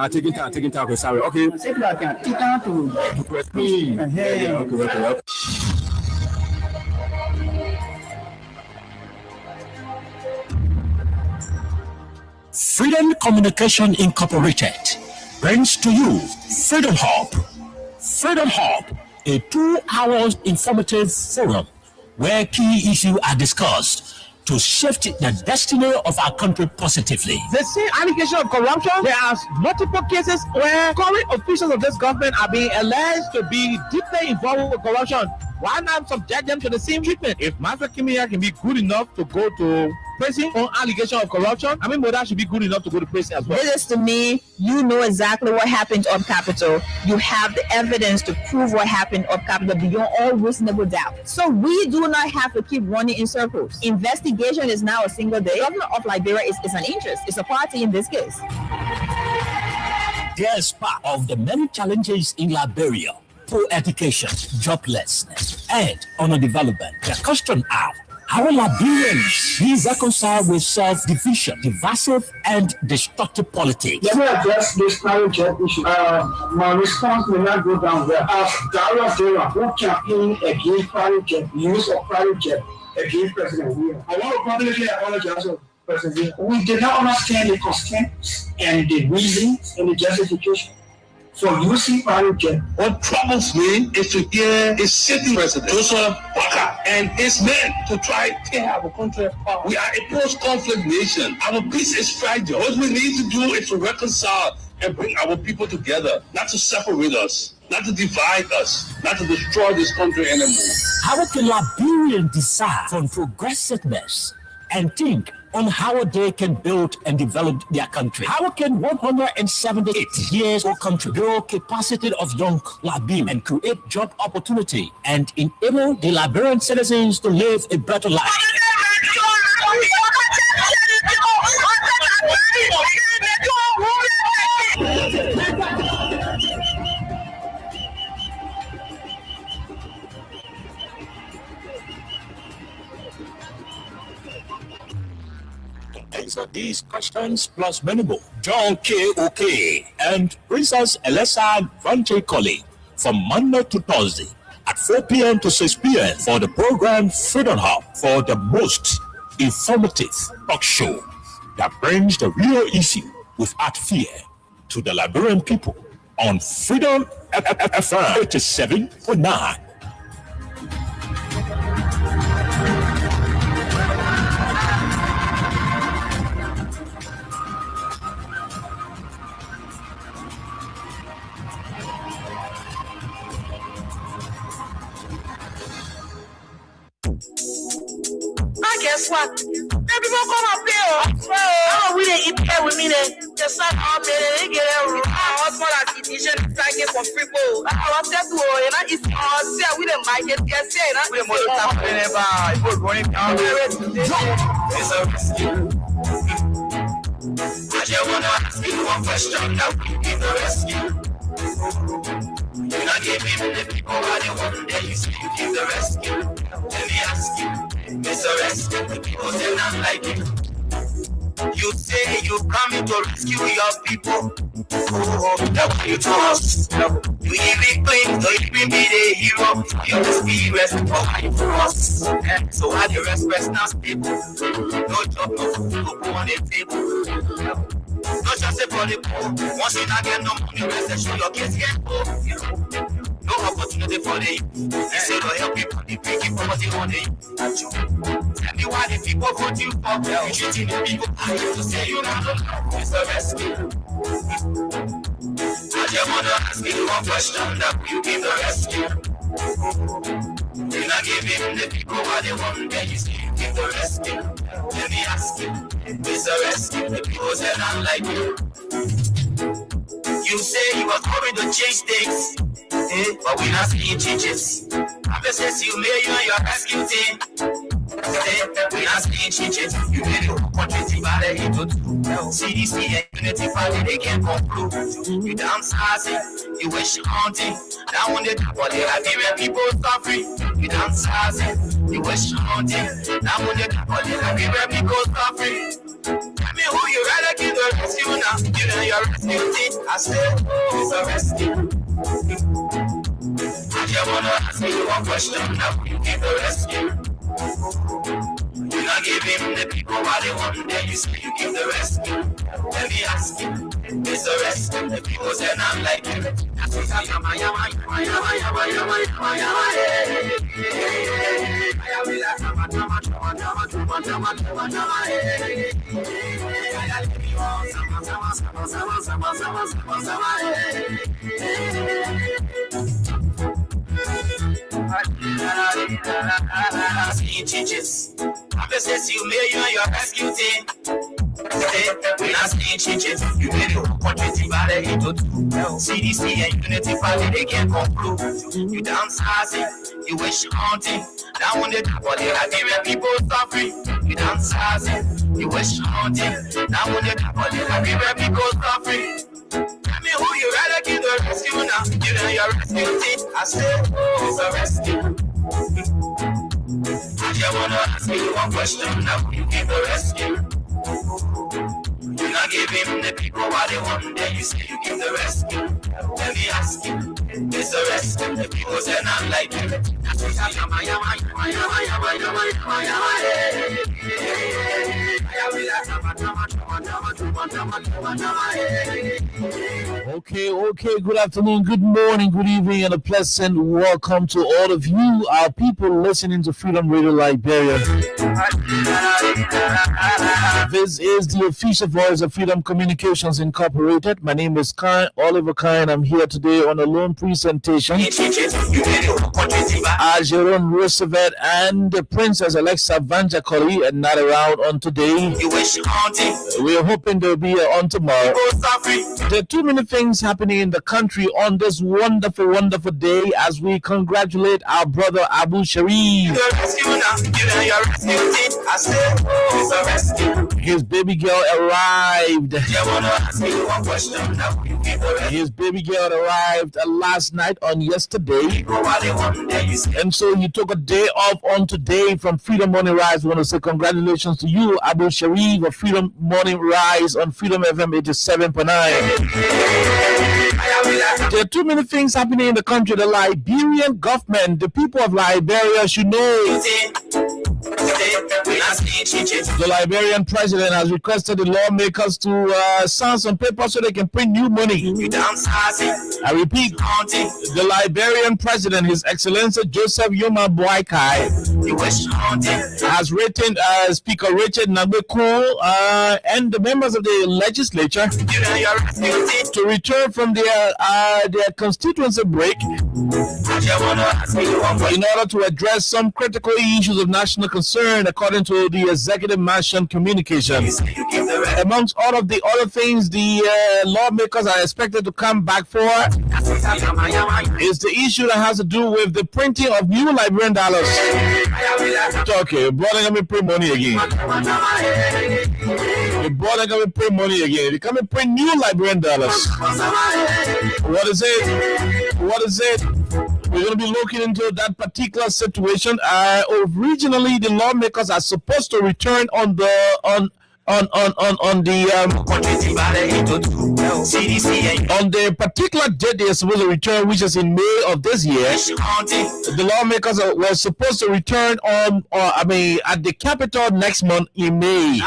taking time. Sorry. Okay. Take time to Press me. Okay. Freedom Communication Incorporated brings to you Freedom Hub. Freedom Hub, a 2-hour informative forum where key issues are discussed to shift the destiny of our country positively. The same allegation of corruption, there are multiple cases where current officials of this government are being alleged to be deeply involved with corruption. Why not subject them to the same treatment? If Master Kimia can be good enough to go to prison on allegation of corruption, I mean, Moda should be good enough to go to prison as well. This is to me, you know exactly what happened up Capitol. You have the evidence to prove what happened up Capitol beyond all reasonable doubt. So we do not have to keep running in circles. Investigation is now a single day. The governor of Liberia is an interest. It's a party in this case. As part of the many challenges in Liberia, poor education, joblessness, and underdevelopment, the question are, how will Liberians be reconciled with self-division, divisive, and destructive politics? Let me address this private jet issue. My response may not go down well. As Dara Dara, who campaigned against private jet, use of private jet against President William. I want to publicly apologize to President William. We did not understand the constraints and the reasons and the justification for using private jet. What troubles me is to hear a sitting president, Joseph Walker, and his men to try to tear our country apart. We are a post-conflict nation. Our peace is fragile. What we need to do is to reconcile and bring our people together, not to separate us, not to divide us, not to destroy this country anymore. How can Liberians decide on progressiveness and think on how they can build and develop their country? How can 178 years old country build capacity of young Liberians and create job opportunity and enable the Liberian citizens to live a better life? Answer these questions plus many more. John K.O.K. and Princess Elisa Vante Colley from Monday to Thursday at 4 p.m. to 6 p.m. for the program Freedom Hub, for the most informative talk show that brings the real issue without fear to the Liberian people on Freedom FM 87.9. Guess what? People come up here. Oh, we didn't eat here with me. Just like all men, they get a husband at the vision trying for free bowl. I was just going, and it's all there. We didn't buy it. Yes, yeah. We didn't want to have it. Running down there. It's a rescue. I just want to ask you one question. Now, is a rescue. You're not giving the people what they want. Then you say you give the rescue. Let me ask you. It's a rescue, the people say not like you. You say you coming to rescue your people. Oh, that's what you told us. You even claim to even be the hero. You must be rescued for how you told us. So how the rest now stable. No job, no food, no food on the table. No chance for the poor. Once you not get no money, rest and show your kids get poor. No opportunity for the youth. You say to help people, they bring poverty on the youth. Tell me why the people vote you for. You treating the people I used to say you not know. It's a rescue. I just want to ask you one question. That will you give the rescue? You're not giving the people what they want. Then you say you give the rescue. Let me ask you. It's a rescue. The people say not like you. You say you are coming to change things. But we're not seeing changes. I'm just saying you made you and your rescue team. We're not seeing changes. You made your country team out of into CDC and Unity Party, they can't conclude. You downsizing, you wish haunting. Down on the top of the Liberian people suffering. You downsizing, you wish haunting. Down on the top of the Liberian people suffering. Tell me who you rather give the rescue now. You know your rescue team. I said, it's a rescue. I just wanna ask you one question now. You give the rescue. You not give him the people what they want. Then you say you give the rescue. Let me ask you, it's a rescue. The people say I'm like you. That's what I am. Changes. I'm just saying you and your rescue team. We're not seeing changes. You made it whole country team by the 8 to 2. CDC and Unity Party, they can't conclude. You downsizing, you wish haunting. Down on the top of the Liberian people suffering. You downsizing, you wish haunting. Down on the top of the Liberian people suffering. Tell me who you rather give the rescue now. You know your rescue team. I said, it's a rescue. I just wanna ask you one question now. You give the rescue. You not give him the people what they want. Then you say you give the rescue. Let me ask you, it's a rescue. The people say not like you. That's what I Okay, good afternoon, good morning, good evening, and a pleasant welcome to all of you, our people listening to Freedom Radio Liberia. This is the official voice of Freedom Communications Incorporated. My name is Kyle Oliver Kyle. I'm here today on a lone presentation as Jerome Roosevelt and the Princess Alexa Vanjakoli are not around on today. We're hoping they'll be on tomorrow. There are too many things happening in the country on this wonderful, wonderful day as we congratulate our brother Abu Sharif. His baby girl arrived. His baby girl arrived last night on yesterday. And so he took a day off on today from Freedom Morning Rise. I want to say congratulations to you, Abu Sharif, of Freedom Morning Rise on Freedom FM 87.9. There are too many things happening in the country. The Liberian government, the people of Liberia should know. The Liberian president has requested the lawmakers to sign some papers so they can print new money. I repeat, the Liberian president, His Excellency Joseph Yoma Boakai, has written Speaker Richard Nagbeku and the members of the legislature to return from their constituency break in order to address some critical issues of national concern, according to the Executive Mansion communication. Amongst all of the other things the lawmakers are expected to come back for is the issue that has to do with the printing of new Liberian dollars. Okay, brother, let me print money again. Brother, let me print money again. They come and print new Liberian dollars. What is it? We're going to be looking into that particular situation. Originally, the lawmakers are supposed to return on the particular date they are supposed to return, which is in May of this year. The lawmakers were supposed to return at the capital next month in May.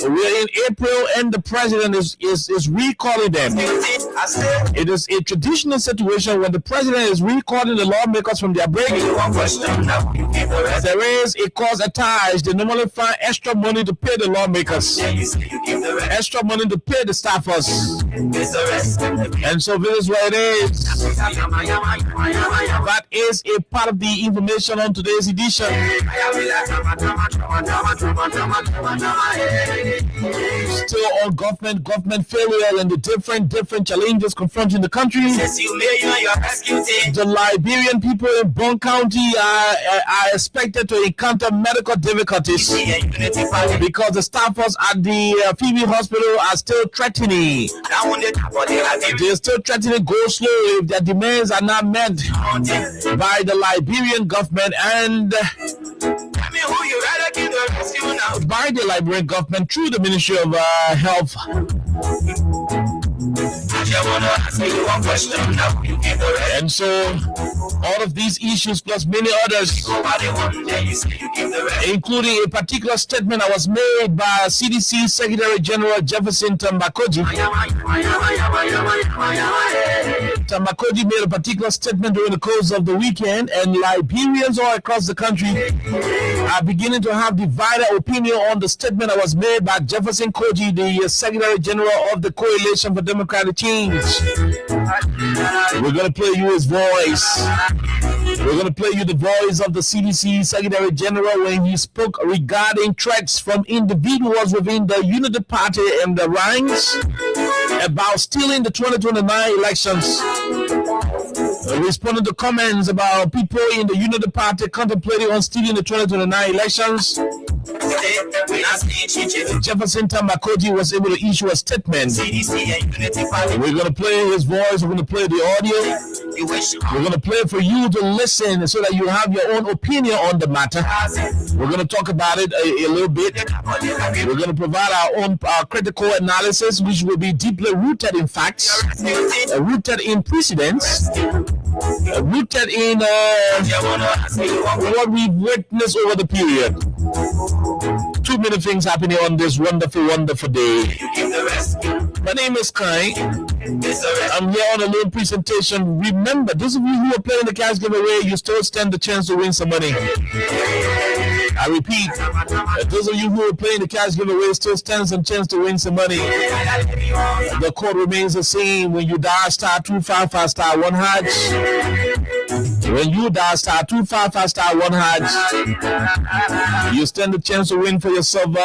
We're in April and the president is recalling them. It is a traditional situation when the president is recalling the lawmakers from their break. There is a cause attached. They normally find extra money to pay the lawmakers, extra money to pay the staffers, and so this is what it is. That is a part of the information on today's edition. Still on government failure and the different challenges confronting the country. The Liberian people in Bon County are expected to encounter medical difficulties because the staffers at the PV hospital are still threatening. They're still threatening go slow if their demands are not met by the Liberian government. And tell me who you rather give the rescue now. by the Liberian government through the Ministry of Health. And so all of these issues plus many others, including a particular statement that was made by CDC Secretary General Jefferson Tambakoji. Tambakoji made a particular statement during the course of the weekend, and Liberians all across the country are beginning to have divided opinion on the statement that was made by Jefferson Koji, the Secretary General of the Coalition for Democratic Change. We're going to play you his voice. We're going to play you the voice of the CDC Secretary General when he spoke regarding threats from individuals within the Unity Party and the ranks about stealing the 2029 elections. Responding to comments about people in the Unity Party contemplating on stealing the 2029 elections, Jefferson Tambakoji was able to issue a statement. We're going to play his voice. We're going to play the audio. We're going to play for you to listen so that you have your own opinion on the matter. We're going to talk about it a little bit. We're going to provide our own critical analysis, which will be deeply rooted in facts, rooted in precedents, rooted in what we've witnessed over the period. Too many things happening on this wonderful, wonderful day. My name is Kai. I'm here on a little presentation. Remember, those of you who are playing the cash giveaway, you still stand the chance to win some money. I repeat, those of you who are playing the cash giveaway still stand some chance to win some money. The code remains the same. When you dial star 255 star 1 hash. When you dial star 255 star 1 hash, you stand the chance to win for yourself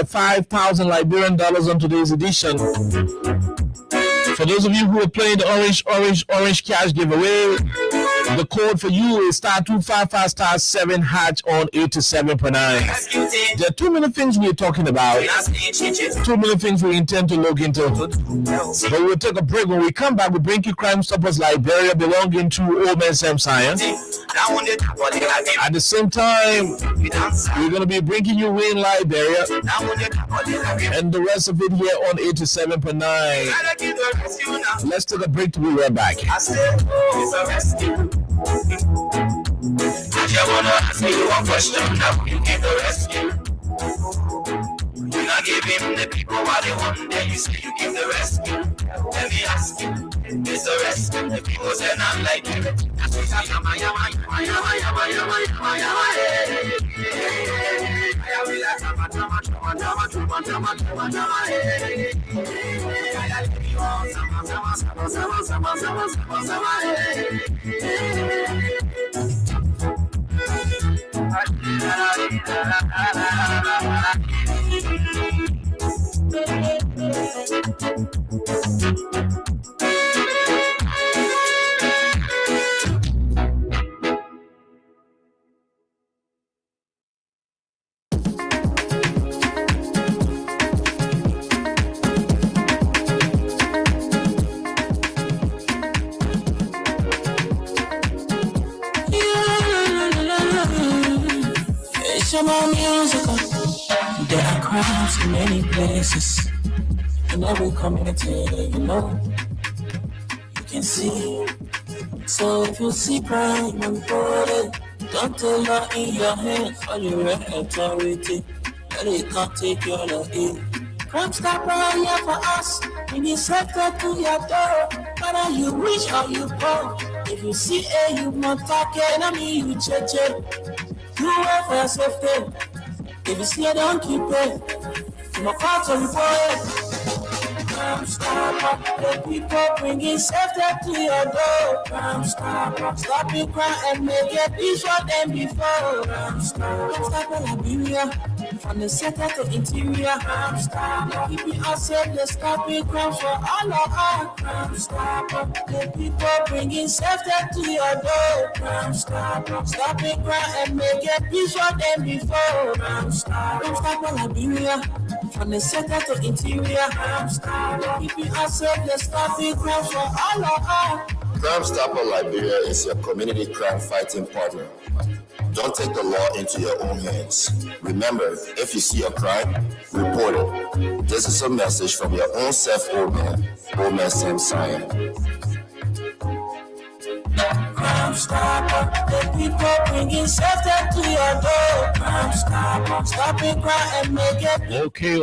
5,000 Liberian dollars on today's edition. For those of you who are playing the orange cash giveaway, the code for you is star 255 star 7 hash on 87.9. There are too many things we're talking about, too many things we intend to look into. But we'll take a break. When we come back, we bring you Crime Stoppers Liberia belonging to Old Man Sam Science. At the same time, we're going to be bringing you Win Liberia and the rest of it here on 87.9. Let's take a break to be right back. I just wanna ask you one question. Now you give the rescue. You not give him the people what they want. Then you say you give the rescue. Let me ask you, is the rescue? The people say not like you. There are crimes in many places, in every community, you can see. So if you see crime unfolding, don't tell her in your hands for your authority, that it can't take your life. Crime Stopper here for us, we need shelter to your door, whether you rich or you poor. If you see you must talk enemy, you check. You wait for your safety. If you see, don't keep it. No part of report. Crime Stopper, the people bringing safety to your door. Crime Stopper, stopping crime and make it peace for them before. Crime Stopper, Liberia, from the center to interior. Crime Stopper, keeping us safe, let's stop it. Crime for all of us. Crime Stopper, the people bringing safety to your door. Crime Stopper, stopping crime and make it peace for them before. Crime Stopper, Liberia, from the center to interior. Crime Stopper, keeping us safe, let's stop it. Crime for all of us. Crime Stopper Liberia is your community crime fighting partner. Don't take the law into your own hands. Remember, if you see a crime, report it. This is a message from your own self, old man Sam Sion. Crime Stopper, the people bringing safety to your door. Crime Stopper, stopping crime and make it.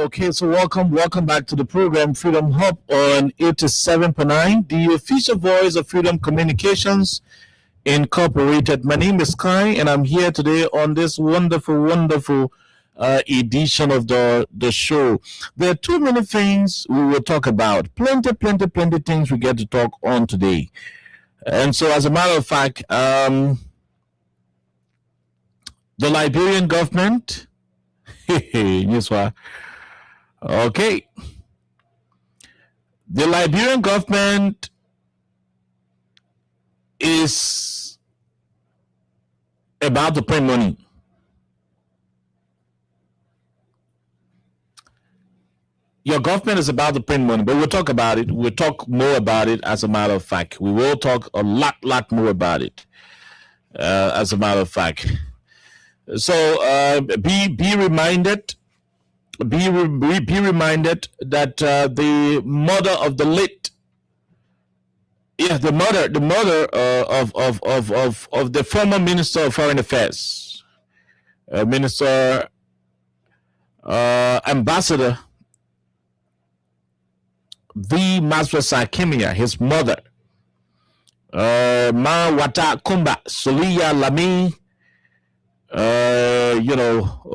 Okay. So welcome back to the program Freedom Hub on 87.9, the official voice of Freedom Communications Incorporated. My name is Kai, and I'm here today on this wonderful edition of the show. There are too many things we will talk about. Plenty things we get to talk on today. And so, as a matter of fact, the Liberian government, yes, okay, the Liberian government is about to print money. Your government is about to print money, but we'll talk about it. We'll talk more about it. As a matter of fact, we will talk a lot more about it. As a matter of fact, so be reminded. Be reminded that the mother of the late, the mother of the former Minister of Foreign Affairs, Ambassador V. Maswasa Kimia, his mother, Ma Wata Kumba Soliya Lami,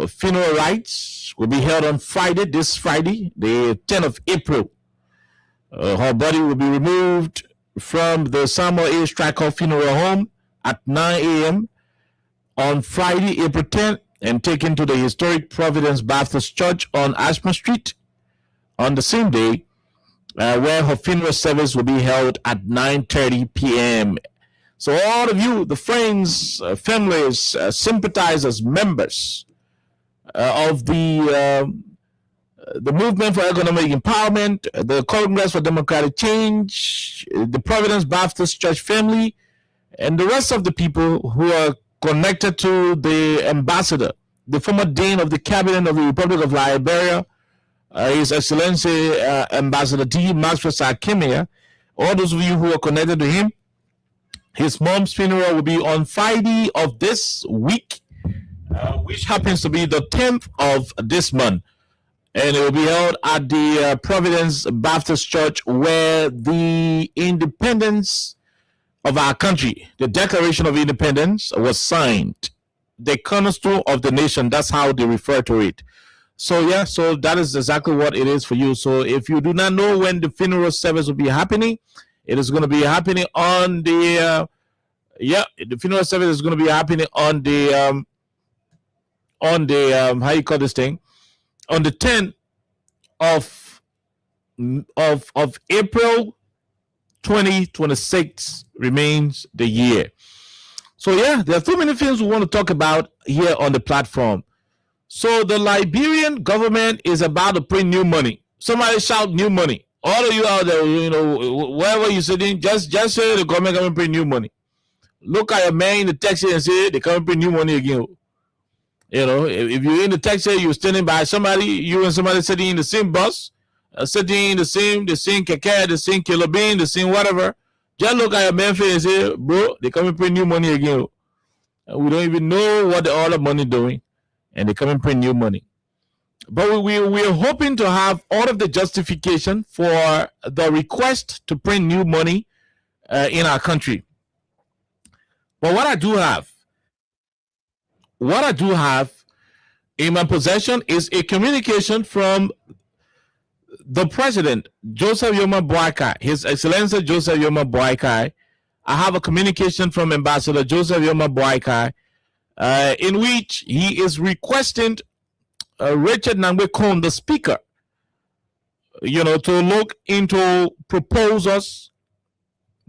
funeral rites will be held on this Friday, the 10th of April. Her body will be removed from the Samuel A. Striker Funeral Home at 9 a.m. on Friday, April 10th, and taken to the historic Providence Baptist Church on Ashman Street on the same day, where her funeral service will be held at 9:30 p.m. So all of you, the friends, families, sympathizers, members of the Movement for Economic Empowerment, the Congress for Democratic Change, the Providence Baptist Church family, and the rest of the people who are connected to the ambassador, the former Dean of the Cabinet of the Republic of Liberia, His Excellency Ambassador T. Maxwell Akimia, all those of you who are connected to him. His mom's funeral will be on Friday of this week, which happens to be the 10th of this month. And it will be held at the Providence Baptist Church, where the independence of our country, the Declaration of Independence, was signed. The cornerstone of the nation, that's how they refer to it. So, so that is exactly what it is for you. So if you do not know when the funeral service will be happening, it is going to be happening on the, the funeral service is going to be happening on the, how you call this thing? On the 10th of April 2026 remains the year. So there are too many things we want to talk about here on the platform. So the Liberian government is about to print new money. Somebody shout new money. All of you out there, wherever you're sitting, just say the government coming print new money. Look at your man in the taxi and say they coming print new money again. If you're in the taxi, you're standing by somebody, you and somebody sitting in the same bus, sitting in the same keke, the same kilo bean, the same whatever. Just look at your man face and say, bro, they come and print new money again. We don't even know what the other money doing, and they come and print new money. But we're hoping to have all of the justification for the request to print new money in our country. But what I do have in my possession is a communication from the president, Joseph Yoma Boakai, His Excellency Joseph Yoma Boakai. I have a communication from Ambassador Joseph Yoma Boakai, in which he is requesting Richard Nangwe Kohn, the speaker, to look into proposals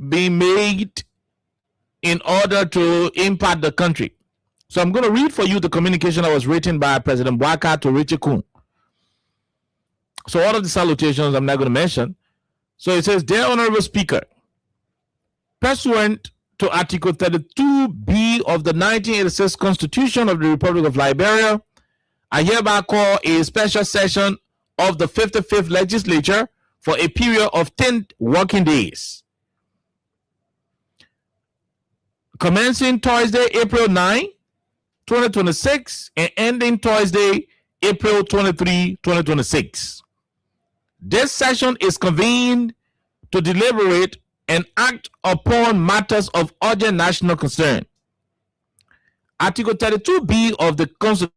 being made in order to impact the country. So I'm going to read for you the communication that was written by President Boakai to Richard Kohn. So all of the salutations I'm not going to mention. So it says, Dear Honorable Speaker, pursuant to Article 32B of the 1986 Constitution of the Republic of Liberia, I hereby call a special session of the 55th Legislature for a period of 10 working days, commencing Thursday, April 9, 2026, and ending Thursday, April 23, 2026. This session is convened to deliberate and act upon matters of urgent national concern. Article 32B of the Constitution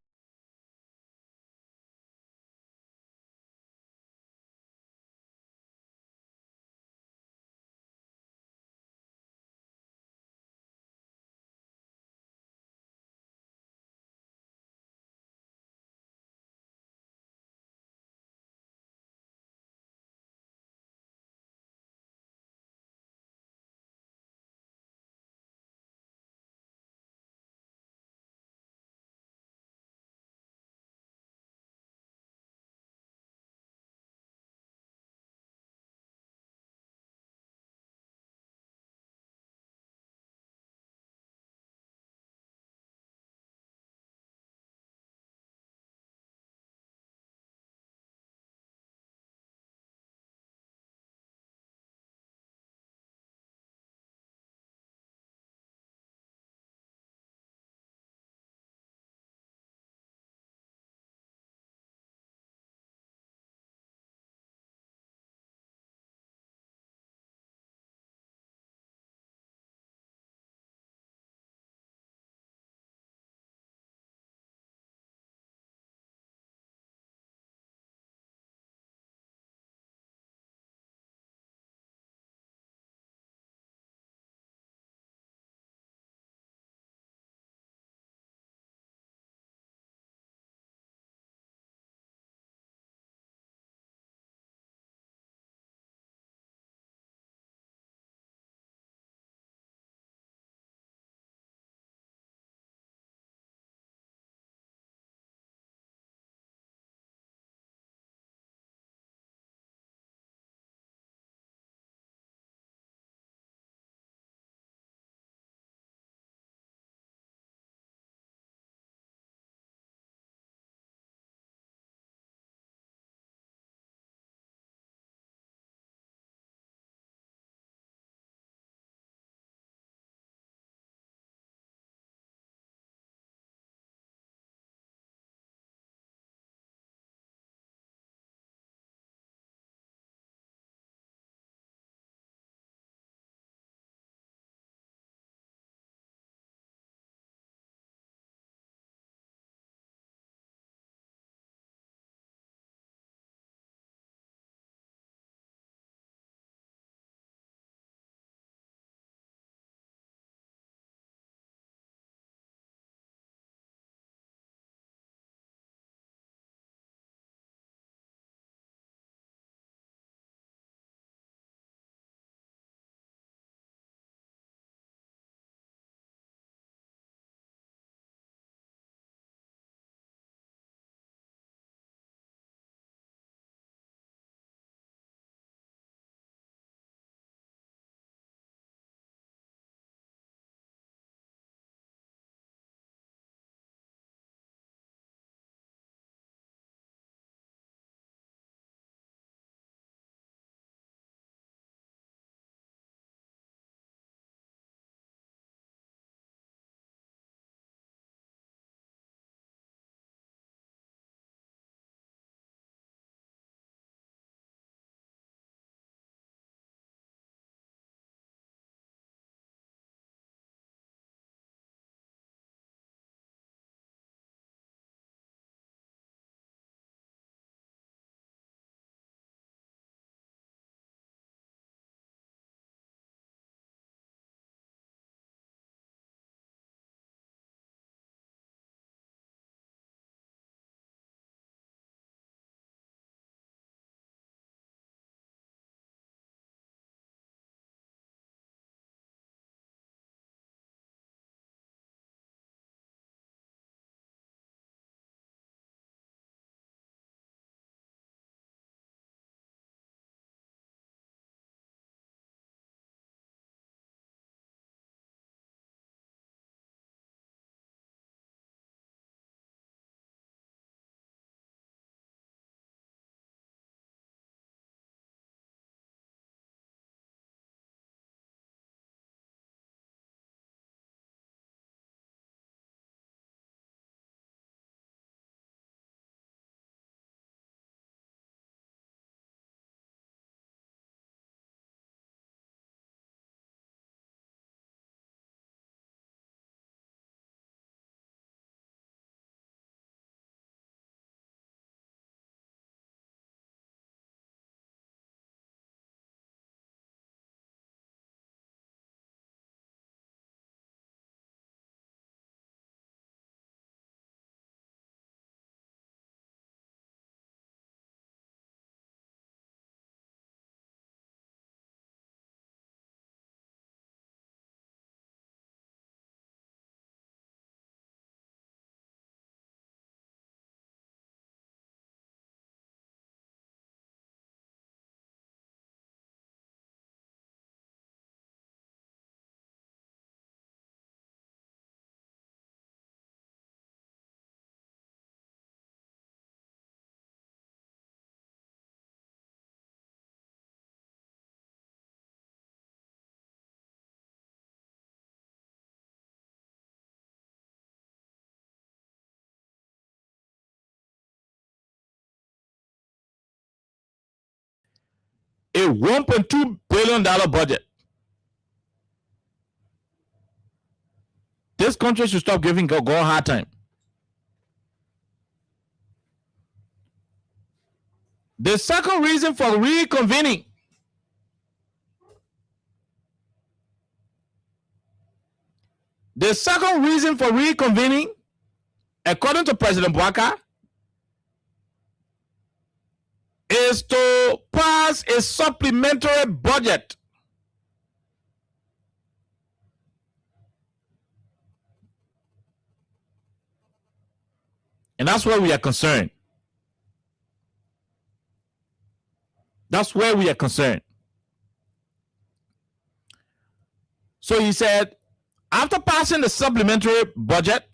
$1.2 billion budget. This country should stop giving God a hard time. The second reason for reconvening according to President Bwaka, is to pass a supplementary budget. And that's where we are concerned. That's where we are concerned. So he said, after passing the supplementary budget,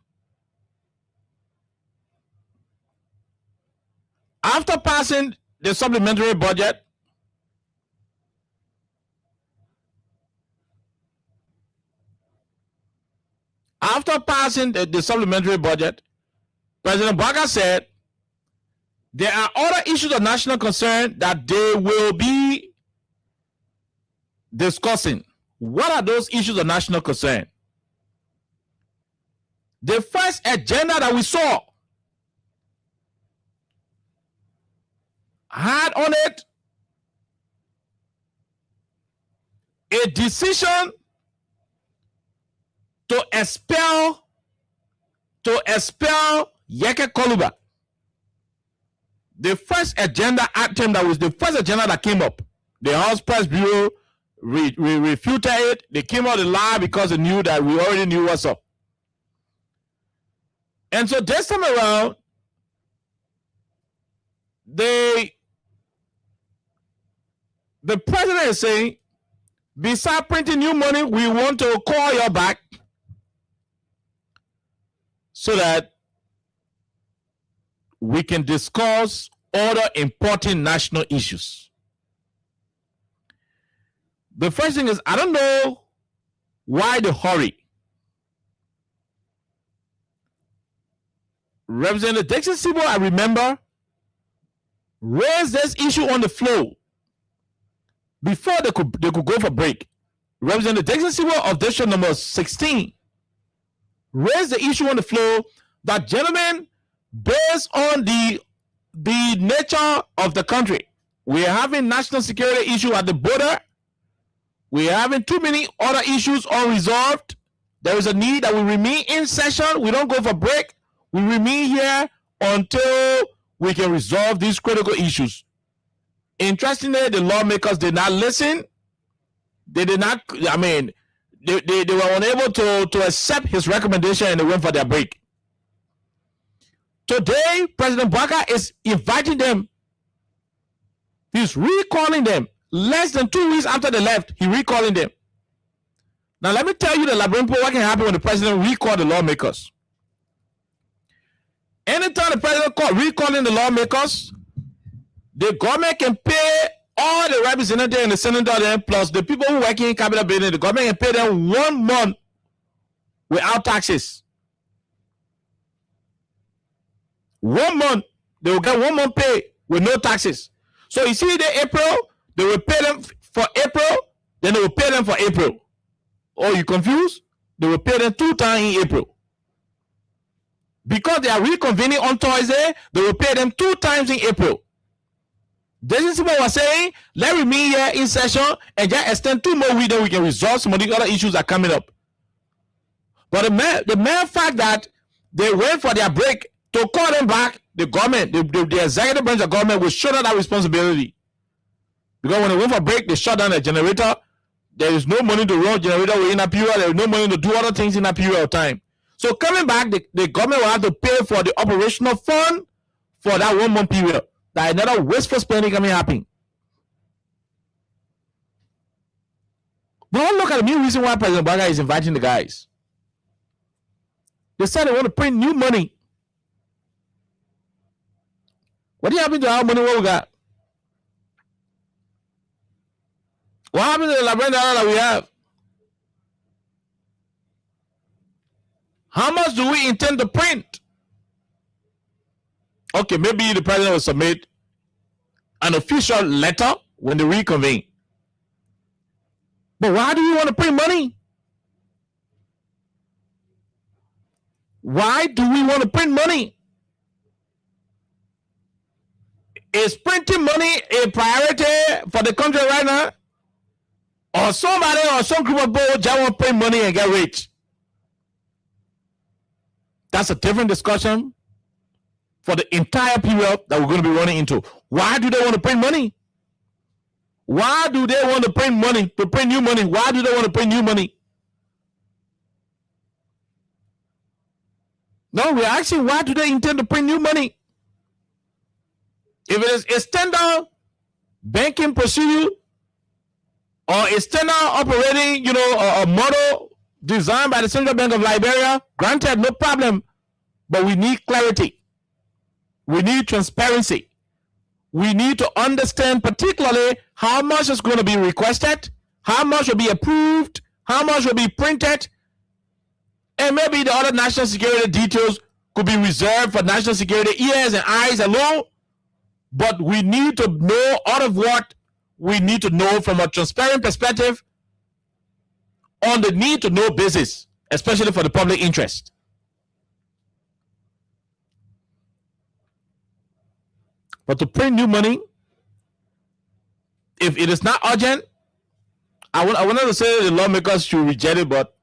after passing the supplementary budget, President Bwaka said there are other issues of national concern that they will be discussing. What are those issues of national concern? The first agenda that we saw had on it a decision to expel Yeke Koluba. The first agenda item that was the first agenda that came up. The House Press Bureau refuted it. They came out a lie because they knew that we already knew what's up. And so this time around, the president is saying, besides printing new money, we want to call you back so that we can discuss other important national issues. The first thing is, I don't know why the hurry. Representative Dixon Sibo, I remember, raised this issue on the floor before they could go for break. Representative Dixon Sibo of district number 16 raised the issue on the floor that, gentlemen, based on the nature of the country, we are having national security issue at the border. We are having too many other issues unresolved. There is a need that we remain in session. We don't go for break. We remain here until we can resolve these critical issues. Interestingly, the lawmakers did not listen. They did not, I mean, they were unable to accept his recommendation and they went for their break. Today, President Bwaka is inviting them. He's recalling them. Less than 2 weeks after they left, he recalling them. Now, let me tell you the labyrinth what can happen when the president recall the lawmakers. Anytime the president recalling the lawmakers, the government can pay all the representatives and the senators plus the people who work in capital building. The government can pay them 1 month without taxes. 1 month, they will get 1 month pay with no taxes. So you see the April, they will pay them for April, then they will pay them for April. Oh, you confused? They will pay them 2 times in April. Because they are reconvening on Thursday, they will pay them 2 times in April. This is what we're saying. Let me meet here in session and just extend 2 more weeks, then we can resolve some of the other issues that are coming up. But the mere fact that they wait for their break to call them back, the government, the executive branch of government will shoulder that responsibility. Because when they went for break, they shut down the generator. There is no money to run generator within a period. There is no money to do other things in a period of time. So coming back, the government will have to pay for the operational fund for that 1 month period. That another wasteful spending coming happen. But don't look at the new reason why President Bwaka is inviting the guys. They said they want to print new money. What happened to our money? What we got? What happened to the $11 that we have? How much do we intend to print? Okay, maybe the president will submit an official letter when they reconvene. But why do you want to print money? Why do we want to print money? Is printing money a priority for the country right now? Or somebody or some group of people just want to print money and get rich? That's a different discussion for the entire period that we're going to be running into. Why do they want to print money? Why do they want to print money, to print new money? Why do they want to print new money? No, we're asking, why do they intend to print new money? If it is a standard banking procedure or a standard operating, a model designed by the Central Bank of Liberia, granted, no problem. But we need clarity. We need transparency. We need to understand particularly how much is going to be requested, how much will be approved, how much will be printed, and maybe the other national security details could be reserved for national security ears and eyes alone. But we need to know out of what we need to know from a transparent perspective on the need to know basis, especially for the public interest. But to print new money, if it is not urgent, I wanted to say the lawmakers should reject it, but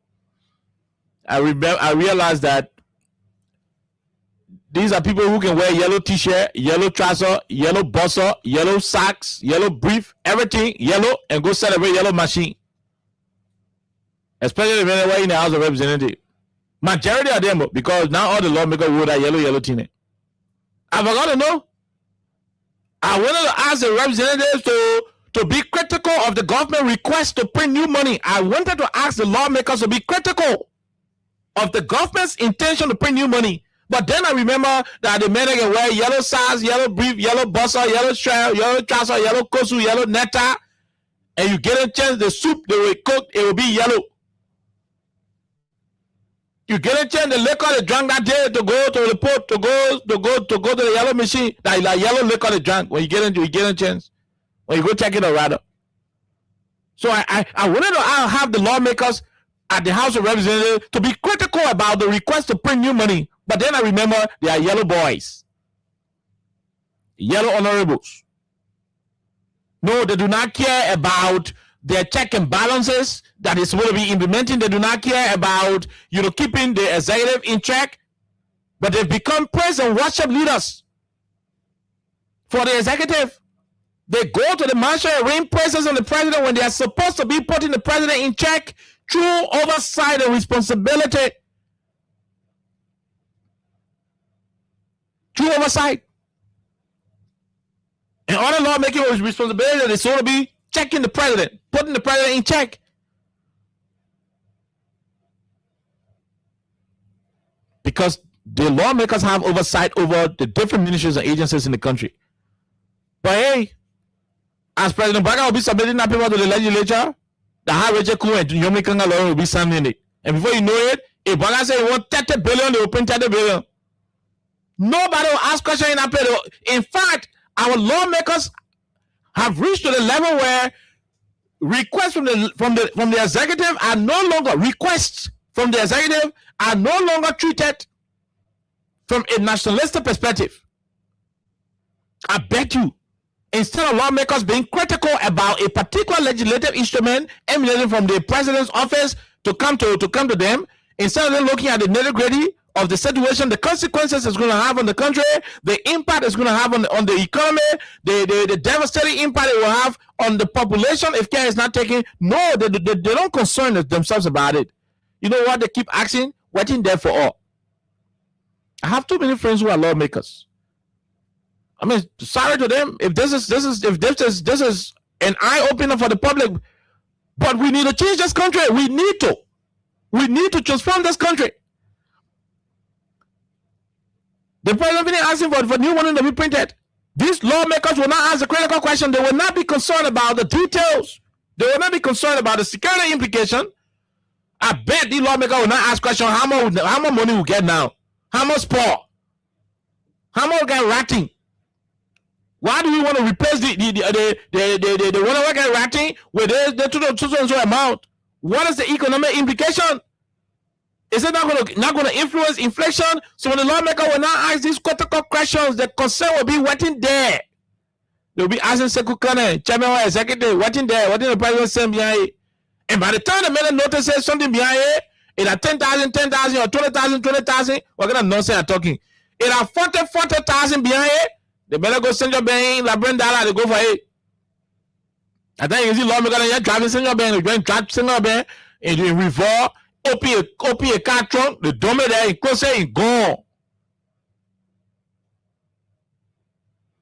I realized that these are people who can wear yellow t-shirt, yellow trouser, yellow boxer, yellow socks, yellow brief, everything yellow, and go celebrate yellow machine. Especially when they were in the House of Representatives. Majority of them, because now all the lawmakers wore that yellow thing. I forgot to know. I wanted to ask the representatives to be critical of the government request to print new money. I wanted to ask the lawmakers to be critical of the government's intention to print new money. But then I remember that the men can wear yellow socks, yellow brief, yellow boxer, yellow shirt, yellow trouser, yellow kosu, yellow netta, and you get a chance, the soup they will cook, it will be yellow. You get a chance, the liquor they drank that day to go to the port, to go to the yellow machine, like yellow liquor they drank. When you get a chance, when you go check it out, rather. So I wanted to have the lawmakers at the House of Representatives to be critical about the request to print new money. But then I remember they are yellow boys, yellow honorables. No, they do not care about their check and balances that is going to be implementing. They do not care about, keeping the executive in check. But they've become praise and worship leaders for the executive. They go to the marshal and rain praises on the president when they are supposed to be putting the president in check through oversight and responsibility. Through oversight. And other lawmaking with responsibility is going to be checking the president, putting the president in check. Because the lawmakers have oversight over the different ministries and agencies in the country. But hey, as President Baga will be submitting that paper to the legislature, the High Rachel Ku and Yomi Kanga Lauren will be signing it. And before you know it, if Baga say he wants 30 billion, they will print 30 billion. Nobody will ask questions in that paper. In fact, our lawmakers have reached to the level where requests from the executive are no longer treated from a nationalistic perspective. I bet you, instead of lawmakers being critical about a particular legislative instrument emanating from the president's office to come to them, instead of them looking at the nitty-gritty of the situation, the consequences it's going to have on the country, the impact it's going to have on the economy, the devastating impact it will have on the population if care is not taken. No, they don't concern themselves about it. You know what they keep asking? Waiting there for all. I have too many friends who are lawmakers. I mean, sorry to them if this is an eye opener for the public, but we need to change this country. We need to transform this country. The president is asking for new money to be printed. These lawmakers will not ask the critical question. They will not be concerned about the details. They will not be concerned about the security implication. I bet these lawmakers will not ask questions. How much money we get now? How much poor? How much get ratting? Why do we want to replace the worker writing with the so amount? What is the economic implication? Is it not going to influence inflation? So when the lawmaker will now ask these critical questions, the concern will be waiting there. They'll be asking Secretary, Chairman or Executive, waiting there, waiting the President send behind it. And by the time the man notices something behind it at 10,000 or 20,000, what kind of nonsense are talking? It at 40,000 behind it, the man go send your bank, la brand dollar, they go for it. I think you see lawmaker here driving send your bank, going drive send your bank, and you revolve, open a car trunk, the dome there, and close it, and gone.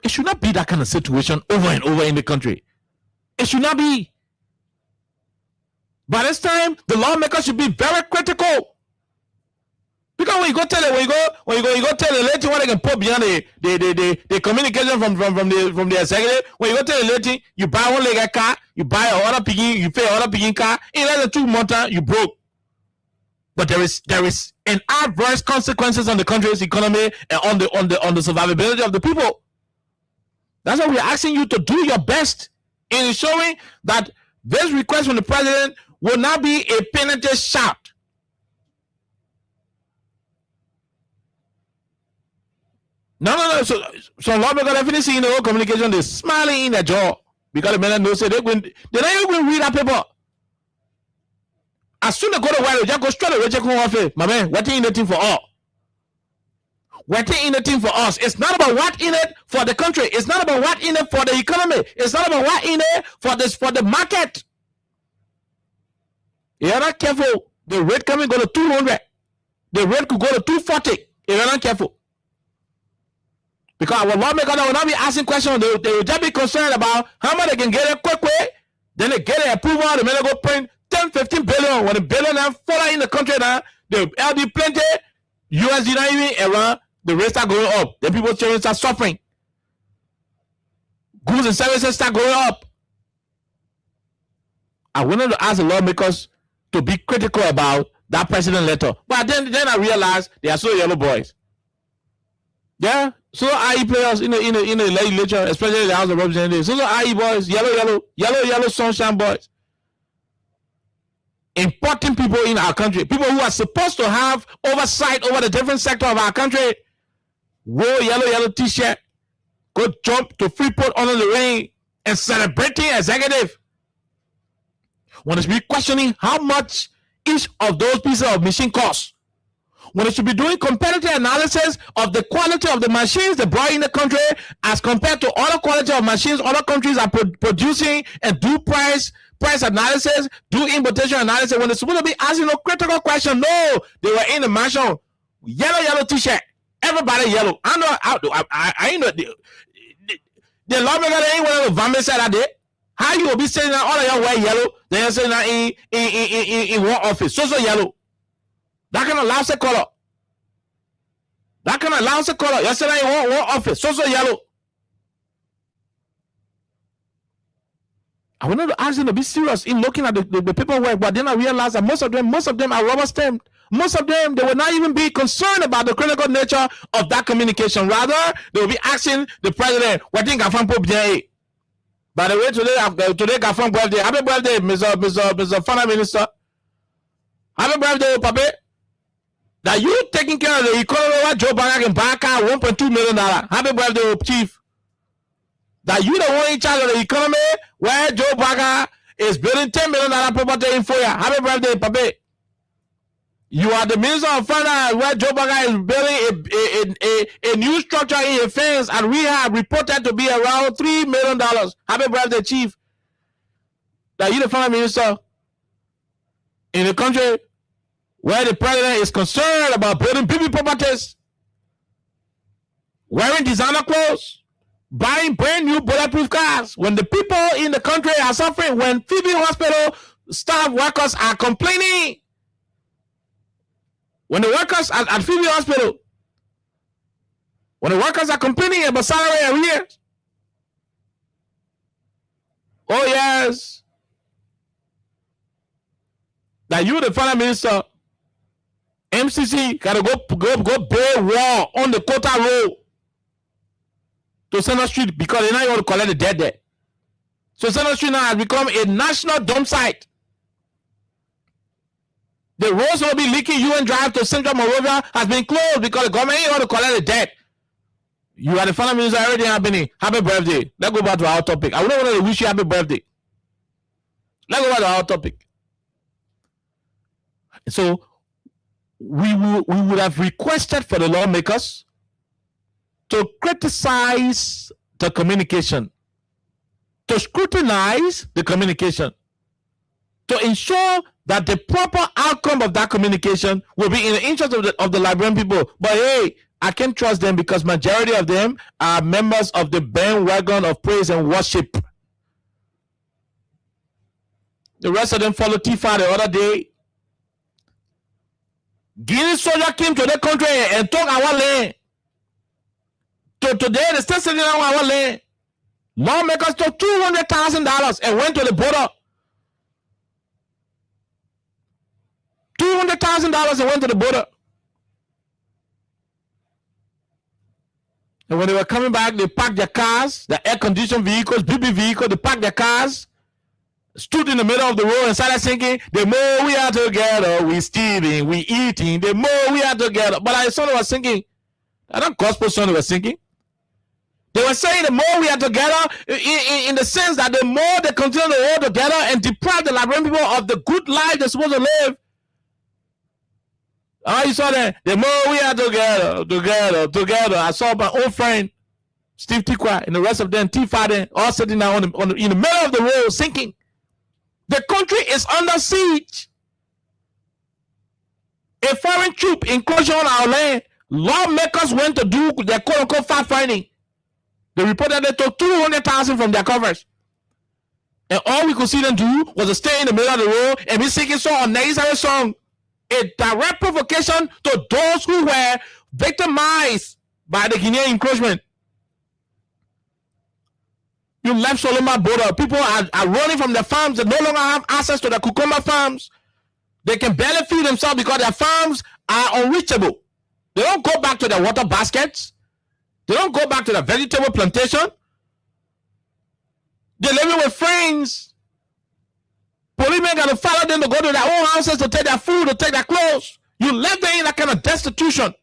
It should not be that kind of situation over and over in the country. It should not be. By this time, the lawmakers should be very critical. Because when you go tell it, when you go tell the lady what they can put beyond the communication from the executive, when you go tell the lady, you buy one leg car, you buy another picking, you pay another picking car, in less than 2 months, you broke. But there is an adverse consequences on the country's economy and on the survivability of the people. That's why we're asking you to do your best in ensuring that this request from the president will not be a penitent shout. No. So lawmakers definitely seeing the whole communication, they're smiling in their jaw because the men know say they're not even going to read that paper. As soon as they go to work, they just go straight away check office. My man, what in the thing for all? What in the thing for us? It's not about what in it for the country. It's not about what in it for the economy. It's not about what in it for the market. You're not careful. The rate coming go to 200. The rate could go to 240 if you're not careful. Because our lawmakers will not be asking questions. They will just be concerned about how much they can get a quick way. Then they get an approval. They may go print 10, 15 billion. When the billion are falling in the country now, the LD plenty, USD not even around, the rates start going up. Then people start suffering. Goods and services start going up. I wanted to ask the lawmakers to be critical about that president letter. But then I realized they are so yellow boys. Yeah, so IE players in the legislature, especially the House of Representatives. So IE boys, yellow sunshine boys. Important people in our country, people who are supposed to have oversight over the different sector of our country. Wear yellow t-shirt, go jump to Freeport under the rain and celebrating executive. When it should be questioning how much each of those pieces of machine costs. When it should be doing competitive analysis of the quality of the machines they brought in the country as compared to other quality of machines other countries are producing, and do price analysis, do importation analysis. When it's supposed to be asking no critical question, no, they were in the mansion, yellow t-shirt. Everybody yellow. I know the lawmaker ain't one of the vomit said that day. How you will be saying that all of y'all wear yellow? Then you're saying that in one office. So yellow. That kind of lousy color. You're saying that in one office. So yellow. I wanted to ask them to be serious in looking at the paperwork, but then I realized that most of them are rubber stamped. Most of them, they will not even be concerned about the critical nature of that communication. Rather, they will be asking the president, what think I found Pope J? By the way, today Gafan birthday. Happy birthday, Mr. Finance Minister. Happy birthday, Papi. That you taking care of the economy where Joe Biden can buy a car $1.2 million. Happy birthday, Chief. That you the one in charge of the economy where Joe Biden is building $10 million property in 4 years. Happy birthday, Papi. You are the Minister of Finance where Joe Biden is building a new structure in a fence and rehab reported to be around $3 million. Happy birthday, Chief. That you the Finance Minister in a country where the president is concerned about building big properties, wearing designer clothes, buying brand new bulletproof cars. When the people in the country are suffering, when Phoebe Hospital staff workers are complaining, when the workers at Phoebe Hospital, when the workers are complaining about salary arrears, oh yes, that you the Finance Minister, MCC gotta go build wall on the Kota Road. to Center Street because they now want to collect the debt there. So Center Street now has become a national dump site. The roads will be leaking. UN Drive to Central Monrovia has been closed because the government ain't want to collect the debt. You are the final minister already happening. Happy birthday. Let's go back to our topic. I don't want to wish you happy birthday. Let's go back to our topic. So we would have requested for the lawmakers to criticize the communication, to scrutinize the communication, to ensure that the proper outcome of that communication will be in the interest of the Liberian people. But hey, I can't trust them because majority of them are members of the bandwagon of praise and worship. The rest of them follow Tifa the other day. Guinea soldier came to the country and took our land. Today, they still sitting on our land. Lawmakers took $200,000 and went to the border. $200,000 and went to the border. And when they were coming back, they packed their cars, the air-conditioned vehicles, BB vehicles, they packed their cars, stood in the middle of the road and started singing, the more we are together, we stealing, we eating, the more we are together. But I saw they were singing. I don't gospel song they were singing. They were saying the more we are together in the sense that the more they continue to hold together and deprive the Liberian people of the good life they're supposed to live. Oh, you saw that? The more we are together. I saw my old friend, Steve Tikwa, and the rest of them, Tifa, all sitting down in the middle of the road sinking. The country is under siege. A foreign troop encroaching on our land. Lawmakers went to do their quote-unquote fact-finding. They reported they took $200,000 from their covers. And all we could see them do was to stay in the middle of the road and be singing so unnecessary song. A direct provocation to those who were victimized by the Guinean encroachment. You left Solomon border. People are running from their farms. They no longer have access to the cucumber farms. They can barely feed themselves because their farms are unreachable. They don't go back to their water baskets. They don't go back to the vegetable plantation. They're living with friends. Policemen got to follow them to go to their own houses to take their food, to take their clothes. You left them in that kind of destitution.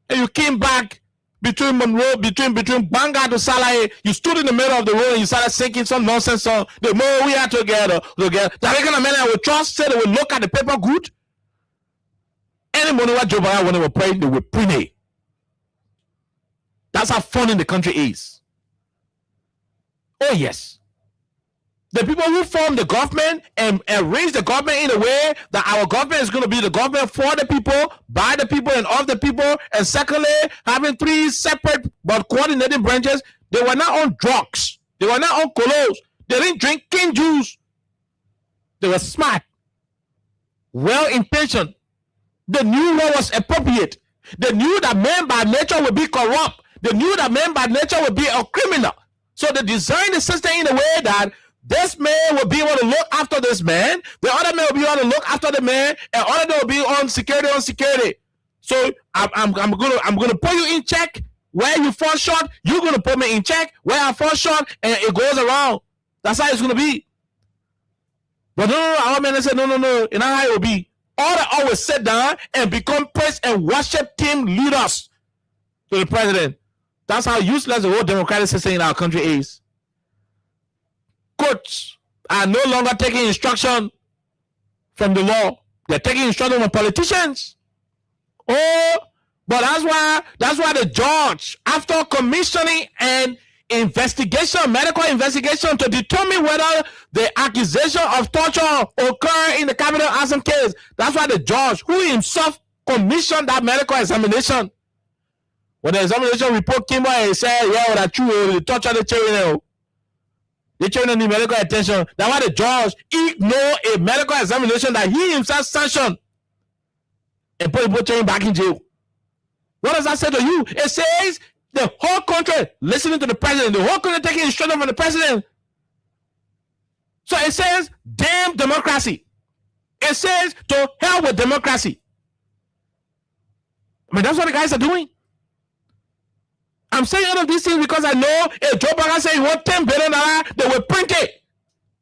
And you came back between Monroe, between Banga to Salahe. You stood in the middle of the road and you started singing some nonsense song. The more we are together. The kind of men I would trust said they would look at the paper good. Any money what Joe Biden when they were praying, they would print. That's how funny the country is. Oh, yes. The people who form the government and arrange the government in a way that our government is going to be the government for the people, by the people, and of the people. And secondly, having three separate but coordinated branches, they were not on drugs. They were not on colos. They didn't drink king juice. They were smart, well-intentioned. They knew what was appropriate. They knew that man by nature would be corrupt. They knew that man by nature would be a criminal. So they designed the system in a way that this man will be able to look after this man. The other man will be able to look after the man, and other man will be on security. So I'm gonna put you in check where you fall short. You're gonna put me in check where I fall short, and it goes around. That's how it's gonna be. But no, our man said no. And how it will be. All they always sit down and become praise and worship team leaders to the president. That's how useless the whole democratic system in our country is. Courts are no longer taking instruction from the law. They're taking instruction from politicians. Oh, but that's why the judge, after commissioning an investigation, medical investigation to determine whether the accusation of torture occurred in the Capital Assam case, that's why the judge, who himself commissioned that medical examination, when the examination report came out and said, yeah, that's true, the torture the children. The children need medical attention. That's why the judge ignored a medical examination that he himself sanctioned and put the children back in jail. What does that say to you? It says the whole country listening to the president, the whole country taking instruction from the president. So it says, damn democracy. It says to hell with democracy. I mean, that's what the guys are doing. I'm saying all of these things because I know if Joe Biden said he wants $10 billion, they will print it.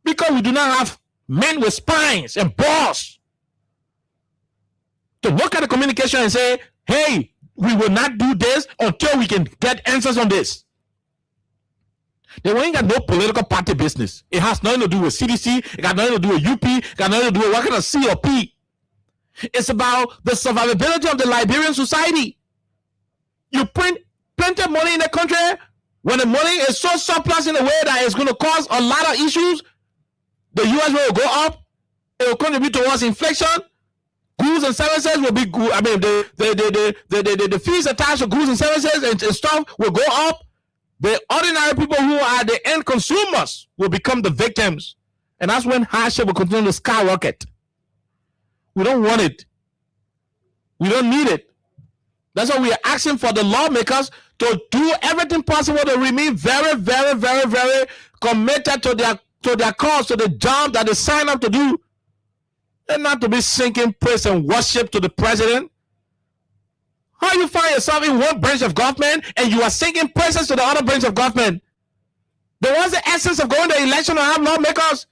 Because we do not have men with spines and balls to look at the communication and say, hey, we will not do this until we can get answers on this. They ain't got no political party business. It has nothing to do with CDC. It got nothing to do with UP. It got nothing to do with what kind of COP. It's about the survivability of the Liberian society. You print plenty of money in the country when the money is so surplus in a way that it's going to cause a lot of issues. The US will go up. It will contribute towards inflation. Goods and services will be good. I mean, the fees attached to goods and services and stuff will go up. The ordinary people who are the end consumers will become the victims. And that's when hardship will continue to skyrocket. We don't want it. We don't need it. That's why we are asking for the lawmakers to do everything possible to remain very, very, very, very committed to their cause, to the job that they sign up to do. And not to be singing praise and worship to the president. How you find yourself in one branch of government and you are singing praises to the other branch of government? Then what's the essence of going to election and have lawmakers?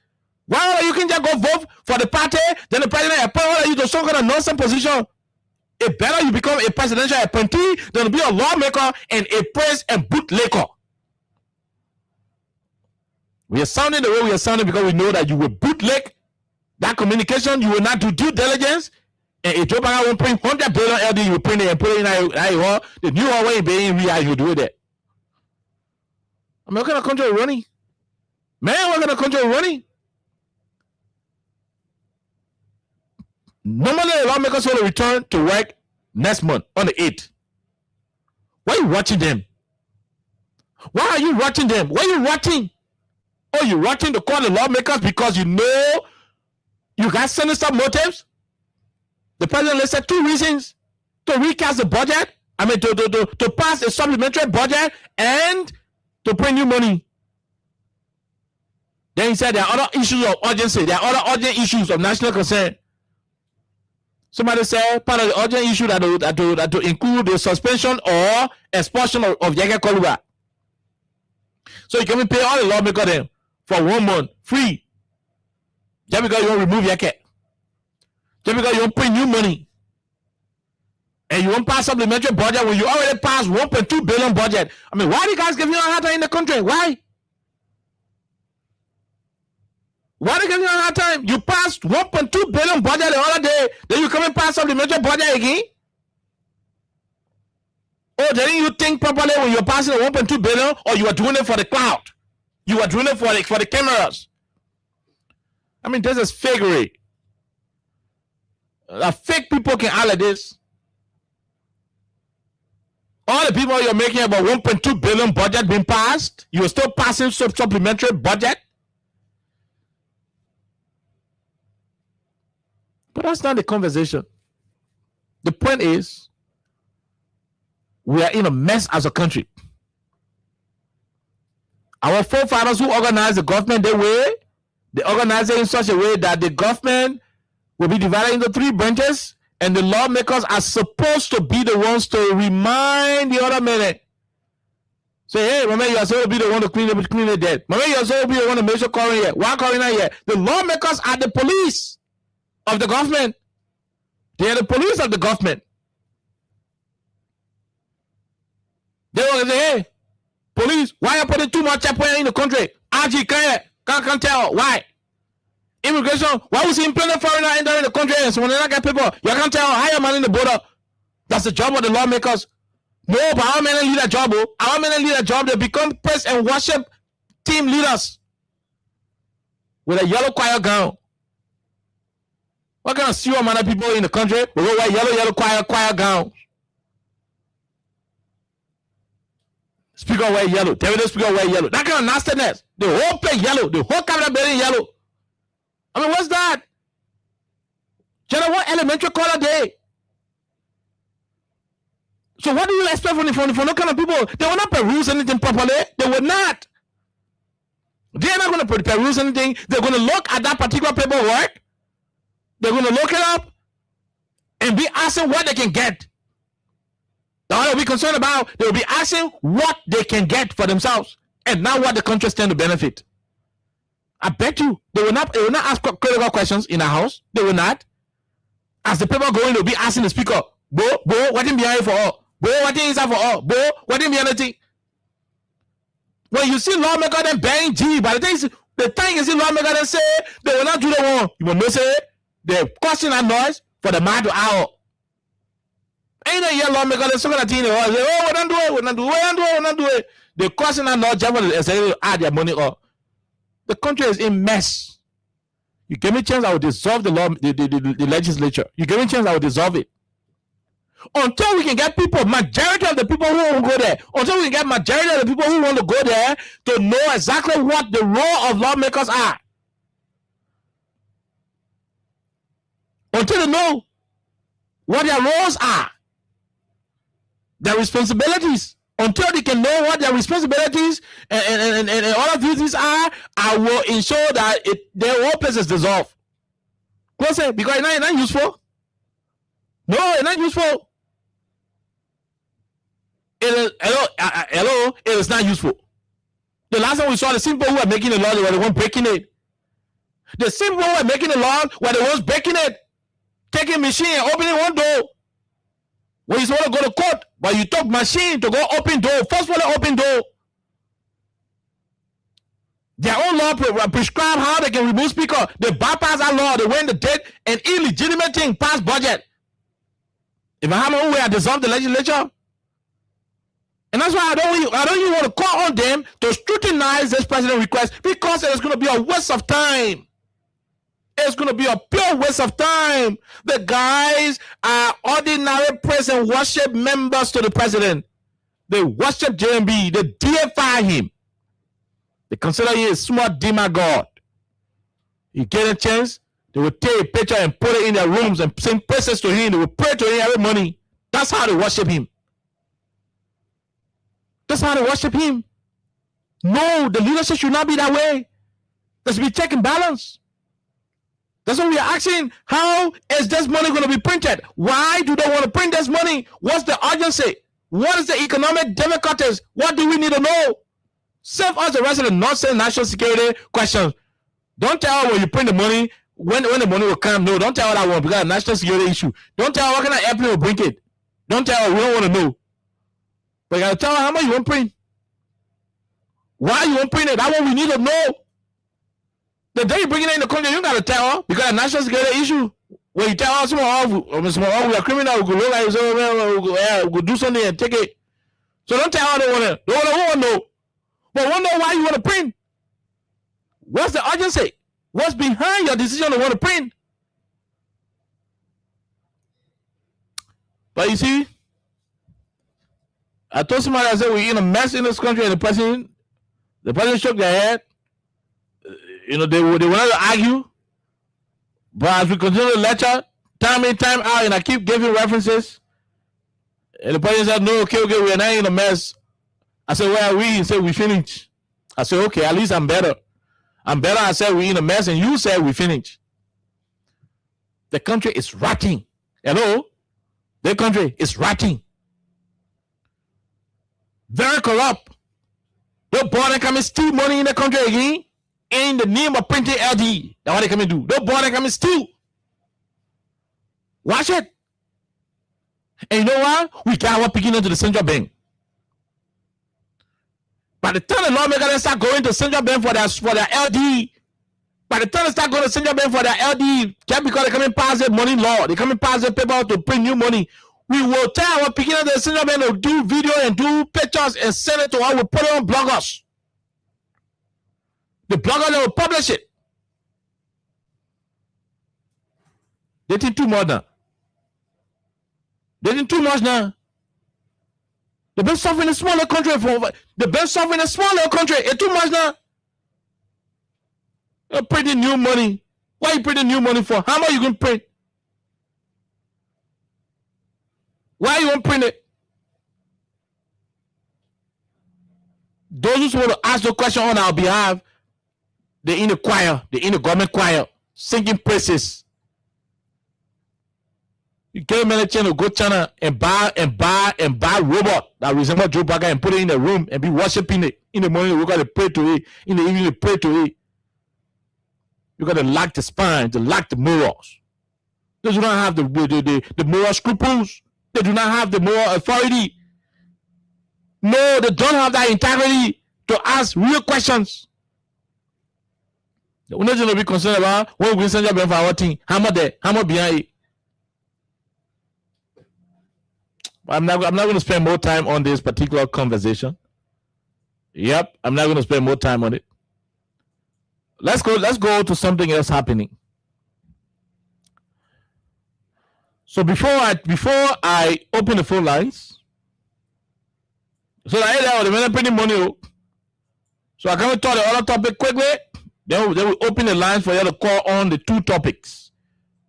Why you can just go vote for the party, then the president appoint you to some kind of nonsense position? It's better you become a presidential appointee than to be a lawmaker and a praise and bootlegger. We are sounding the way we are sounding because we know that you will bootleg that communication, you will not do due diligence. And if Joe Biden won't print 100 billion LD, you will print it and put it in the new Huawei being real, you do it. I mean, what kind of country are running? Man, what kind of country are running? Normally, the lawmakers will return to work next month on the 8th. Why are you watching them? Why are you watching them? Why are you watching? Oh, you're watching to call the lawmakers because you know you got sinister motives? The president listed 2 reasons to recast the budget. I mean, to pass a supplementary budget and to print new money. Then he said there are other issues of urgency. There are other urgent issues of national concern. Somebody said part of the urgent issue that to include the suspension or expulsion of Yeke Koluba. So you can pay all the lawmakers them for 1 month free. Just because you won't remove Yeke. Just because you won't print new money. And you won't pass supplementary budget when you already passed 1.2 billion budget. I mean, why do you guys give you a hard time in the country? Why? Why do you give you a hard time? You passed 1.2 billion budget the other day. Then you come and pass supplementary budget again? Oh, didn't you think properly when you're passing the 1.2 billion, or you are doing it for the cloud? You are doing it for the cameras. I mean, this is fakery. Fake people can act like this. All the people you're making about 1.2 billion budget being passed, you are still passing supplementary budget. But that's not the conversation. The point is, we are in a mess as a country. Our forefathers who organized the government their way, they organized it in such a way that the government will be divided into 3 branches, and the lawmakers are supposed to be the ones to remind the other men. Say, hey, remember, you are supposed to be the one to clean the dead. Remember, you are supposed to be the one to make sure coroner here. Why coroner here? The lawmakers are the police of the government. They are the police of the government. They will say, hey, police, why are you putting too much checkpoint in the country? RG, can't tell. Why? Immigration, why was he implementing foreigner entering the country? And so when they not get people, you can't tell how you're manning the border. That's the job of the lawmakers. No, but our men lead a job. Our men lead a job. They become praise and worship team leaders with a yellow choir gown. What kind of serious amount of people in the country will wear yellow choir gowns? Speaker wear yellow. David Speaker wear yellow. That kind of nastiness. The whole place yellow. The whole cabinet building yellow. I mean, what's that? General, what elementary color day? So what do you expect from the kind of people? They will not peruse anything properly. They will not. They're not going to peruse anything. They're going to look at that particular paperwork. They're going to look it up and be asking what they can get. All they'll be concerned about, they'll be asking what they can get for themselves and not what the country stand to benefit. I bet you they will not ask critical questions in a house. They will not. As the people go in, they'll be asking the speaker, Bo, what in behind for all? Bo, what is that for all? Bo, what in behind anything? When you see lawmaker then bang G, by the time you see lawmaker then say they will not do the one, you will not say they're causing that noise for the man to owl. Ain't a year lawmaker then so gonna think oh, we don't do it. They're causing that noise just to add their money up. The country is in mess. You give me a chance, I will dissolve the law, the legislature. You give me a chance, I will dissolve it. Until we can get people, majority of the people who won't go there, until we can get majority of the people who want to go there to know exactly what the role of lawmakers are. Until they know what their roles are, their responsibilities. Until they can know what their responsibilities and other duties are, I will ensure that their whole place is dissolved. Close it, because it's not useful. No, it's not useful. Hello, it is not useful. The last time we saw the simple who were making the law, they were the ones breaking it. The simple who were making the law were the ones breaking it. Taking machine and opening one door. When you want to go to court, but you took machine to go open door, forcefully open door. Their own law prescribe how they can remove speaker. They bypass our law. They win the date and illegitimate thing past budget. If I have a way, I dissolve the legislature. And that's why I don't even want to call on them to scrutinize this president request, because it is going to be a waste of time. It's going to be a pure waste of time. The guys are ordinary praise and worship members to the president. They worship JMB. They deify him. They consider him a smart demagogue. You get a chance, they will take a picture and put it in their rooms and sing praises to him. They will pray to him every morning. That's how they worship him. That's how they worship him. No, the leadership should not be that way. There should be check and balance. That's what we are asking. How is this money going to be printed? Why do they want to print this money? What's the urgency? What is the economic difficulties? What do we need to know? Save us the rest of the nonsense national security questions. Don't tell when you print the money, when the money will come. No, don't tell that one because of national security issue. Don't tell what kind of airplane will bring it. Don't tell we don't want to know. But you got to tell how much you want to print. Why you want to print it? That's what we need to know. The day you bring it in the country, you got to tell her because of national security issue. When you tell her small, we are criminal, we go look like we go do something and take it. So don't tell her they want to. They want to know. But wonder why you want to print. What's the urgency? What's behind your decision to want to print? But you see, I told somebody, I said, we're in a mess in this country, and the president shook their head. They wanted to argue. But as we continue to lecture, time in, time out, and I keep giving references, and the president said, no, okay, we're not in a mess. I said, where are we? He said, we finished. I said, okay, at least I'm better. I said, we're in a mess, and you said we finished. The country is rotting. Hello? The country is rotting. Very corrupt. The board come and steal money in the country again in the name of printing LD. That's what they come and do. The board come and steal. Watch it. And you know what? We got our picking into the central bank. By the time the lawmakers start going to central bank for their LD, by the time they start going to central bank for their LD, just because they come and pass the money law, they come and pass the paper to print new money, we will tell our picking into the central bank to do video and do pictures and send it to us. We'll put it on bloggers. The bloggers will publish it. They think too much now. They think too much now. They've been suffering in a smaller country It's too much now. You're printing new money. Why are you printing new money for? How much are you going to print? Why you want to print it? Those who want to ask the question on our behalf, they're in the choir, they're in the government choir, singing praises. You get a minute to go China and buy robot that resemble Joe Biden and put it in the room and be worshiping it. In the morning, we got to pray to it. In the evening, pray to it. You got to lack the spine, to lack the morals. They do not have the moral scruples. They do not have the moral authority. No, they don't have that integrity to ask real questions. We're not going to be concerned about what we send for our thing. How much there? How much behind it? I'm not going to spend more time on this particular conversation. Yep, I'm not going to spend more time on it. Let's go to something else happening. So before I open the phone lines, so I the printing money. So I can talk the other topic quickly. Then we open the lines for you to call on the two topics.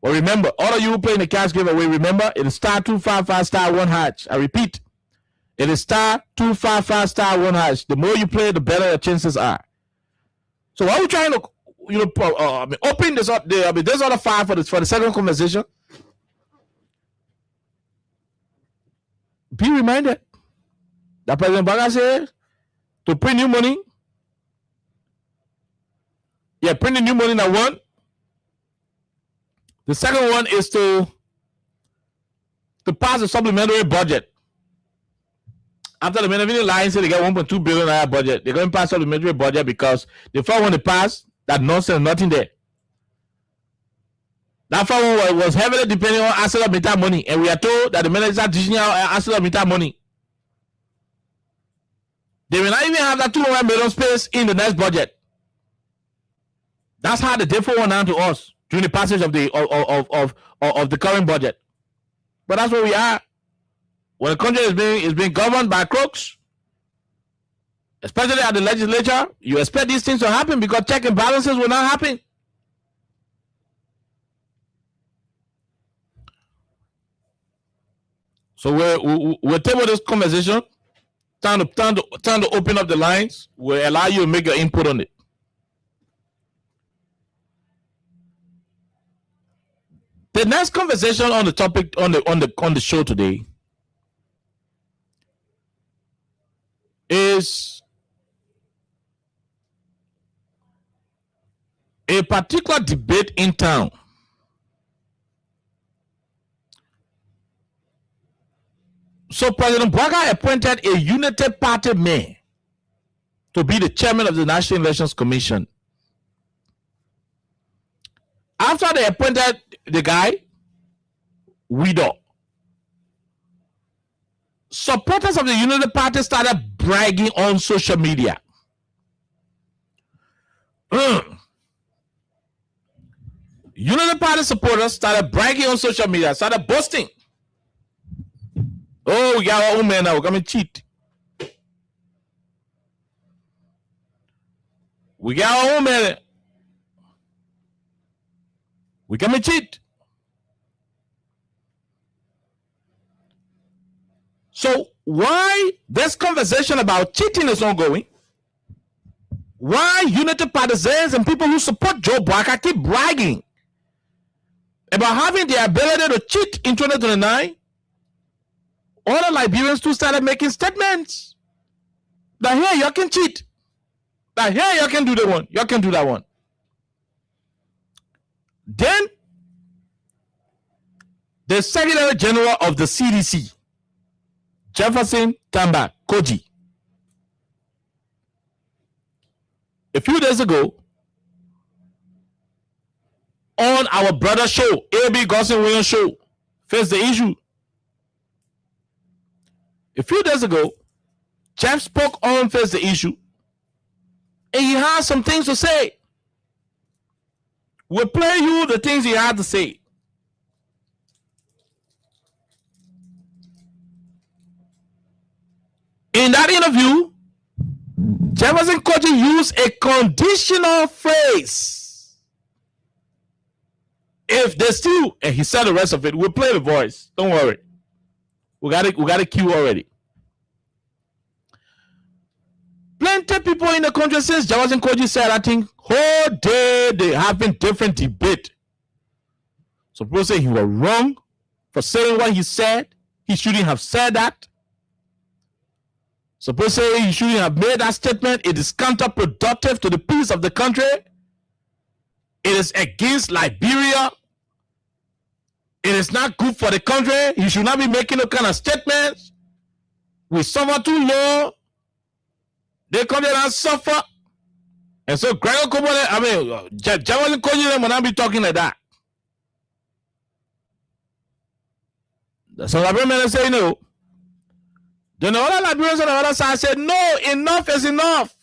Well, remember, all of you playing the cash giveaway, remember, it is *255*1#. I repeat, it is *255*1#. The more you play, the better your chances are. So while we're trying to, open this up there, there's other 5 for the second conversation. Be reminded that President Baga said to print new money. Yeah, printing new money, that one. The second one is to pass a supplementary budget. After the Minavini line said they got $1.2 billion budget, they're going to pass a supplementary budget because the first one they passed, that nonsense, nothing there. That first one was heavily depending on asset meter money, and we are told that the minister is teaching out asset meter money. They will not even have that $200 million space in the next budget. That's how the default went down to us during the passage of the current budget. But that's where we are. When the country is being governed by crooks, especially at the legislature, you expect these things to happen because check and balances will not happen. So we'll table this conversation. Time to open up the lines. We'll allow you to make your input on it. The next conversation on the topic on the show today is a particular debate in town. So President Baga appointed a United Party man to be the chairman of the National Elections Commission. After they appointed the guy, Widow, supporters of the United Party started bragging on social media. United Party supporters started bragging on social media, started boasting. Oh, we got our own man now, we're going to cheat. We got our own man. We can cheat. So why this conversation about cheating is ongoing? Why Unity partisans and people who support Joe Biden keep bragging about having the ability to cheat in 2029? All the Liberians too started making statements that here you can cheat, that here you can do the one, you can do that one. Then the Secretary General of the CDC, Jefferson Tamba Koji, a few days ago on our brother show, A.B. Gosson Williams show, faced the issue. A few days ago, Jeff spoke on Face the Issue, and he has some things to say. We'll play you the things he had to say. In that interview, Jefferson Koji used a conditional phrase. If they still, and he said the rest of it, we'll play the voice. Don't worry. We got a queue already. Plenty of people in the country since Jefferson Koji said, I think, whole day they having different debate. Some people say he was wrong. for saying what he said. He shouldn't have said that. Suppose say he shouldn't have made that statement. It is counterproductive to the peace of the country. It is against Liberia. It is not good for the country. You should not be making no kind of statements. We suffer too low. They come there and suffer. And so Gregor Kobole, I mean, Jawali Konyele will not be talking like that. So Liberians say no. Then all the Liberians on the other side said, no, enough is enough.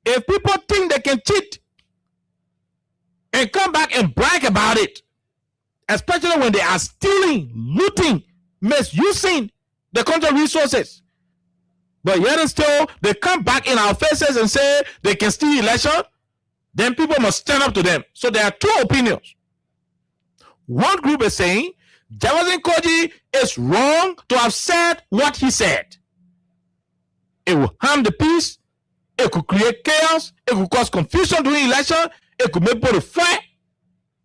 If people think they can cheat and come back and brag about it, especially when they are stealing, looting, misusing the country resources, but yet and still they come back in our faces and say they can steal election, then people must stand up to them. So there are two opinions. One group is saying Jefferson Koji is wrong to have said what he said. It will harm the peace. It could create chaos. It could cause confusion during election. It could make people fight.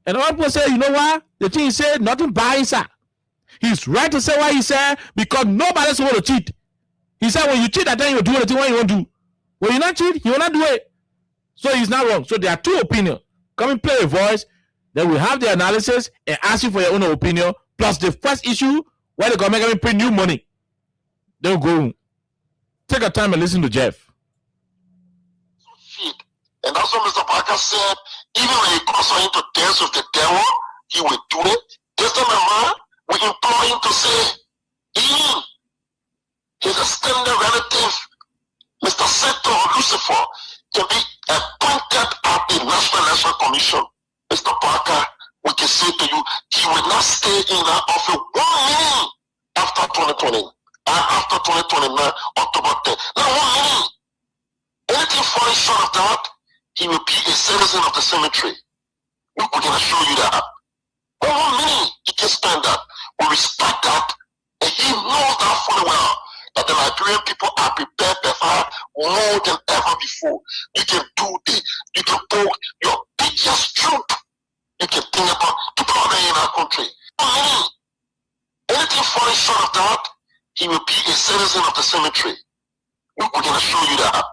And other people say, you know what? The thing he said, nothing bad inside. He's right to say what he said because nobody's supposed to cheat. He said, when you cheat, then you do the thing what you want to do. When you not cheat, you will not do it. So he's not wrong. So there are two opinions. Come and play a voice. Then we have the analysis and ask you for your own opinion. Plus the first issue where the government can print new money. They'll go. Take a time and listen to Jeff. And that's what Mr. Parker said. Even when he calls for him to dance with the devil, he will do it. This time around, we implore him to say, his extended relative, Mr. Seto Lucifer, to be appointed at the National Election Commission. Mr. Parker, we can say to you, he will not stay in that office 1 minute after 2020 and after 2029, October 10th. Not 1 minute. Anything falling short of that, he will be a citizen of the cemetery. We can assure you that. But 1 minute, he can stand that. We respect that, and he knows that fully well. That the Liberian people are prepared for more than ever before. You can poke your biggest troop. You can think about people out there in our country. Anything falling short of that, he will be a citizen of the cemetery. We can assure you that.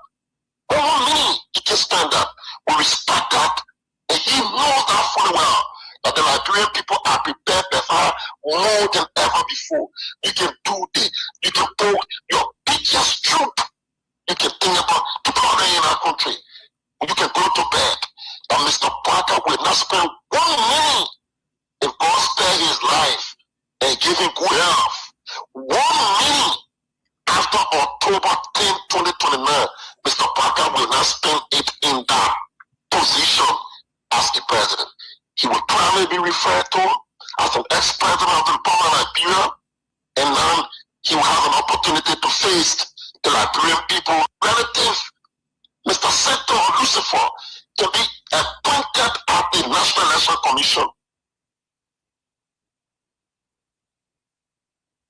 But 1 minute, he can stand that. We respect that, and he knows that fully well. That the Liberian people are prepared for more than ever before. You can poke your biggest troop. You can think about people out there in our country. You can go to bed. And Mr. Parker will not spend 1 minute if God spare his life and give him good health. 1 minute after October 10, 2029, Mr. Parker will not spend it in that position as the president. He will probably be referred to as an ex-president of the Republic of Liberia, and now he will have an opportunity to face the Liberian people relative, Mr. Seto Lucifer, to be appointed at the National Election Commission.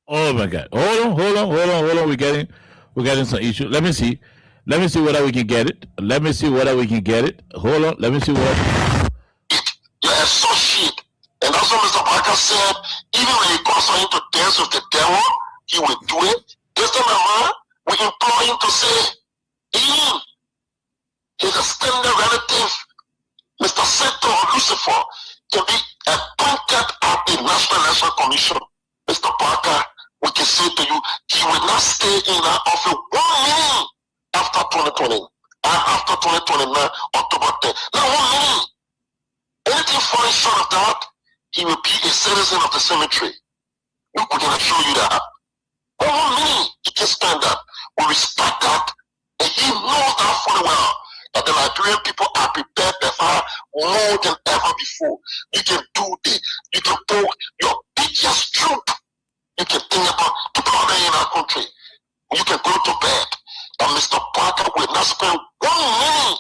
Oh my God! Hold on. We're getting some issue. Let me see whether we can get it. Hold on. Let me see what. Your associate, and that's what Mr. Parker said. Even when he calls for him to dance with the devil, he will do it. This time around, we implore him to say, his extended relative, Mr. Seto Lucifer, to be appointed at the National Election Commission. Mr. Parker, we can say to you, he will not stay in that office 1 minute after 2020 and after 2029, October 10th. Not 1 minute. Anything falling short of that, he will be a citizen of the cemetery. We can assure you that. But 1 minute, he can stand that. We respect that, and he knows that fully well. That the Liberian people are prepared for more than ever before. You can poke your biggest troop. You can think about people out there in our country. You can go to bed. And Mr. Parker will not spend 1 minute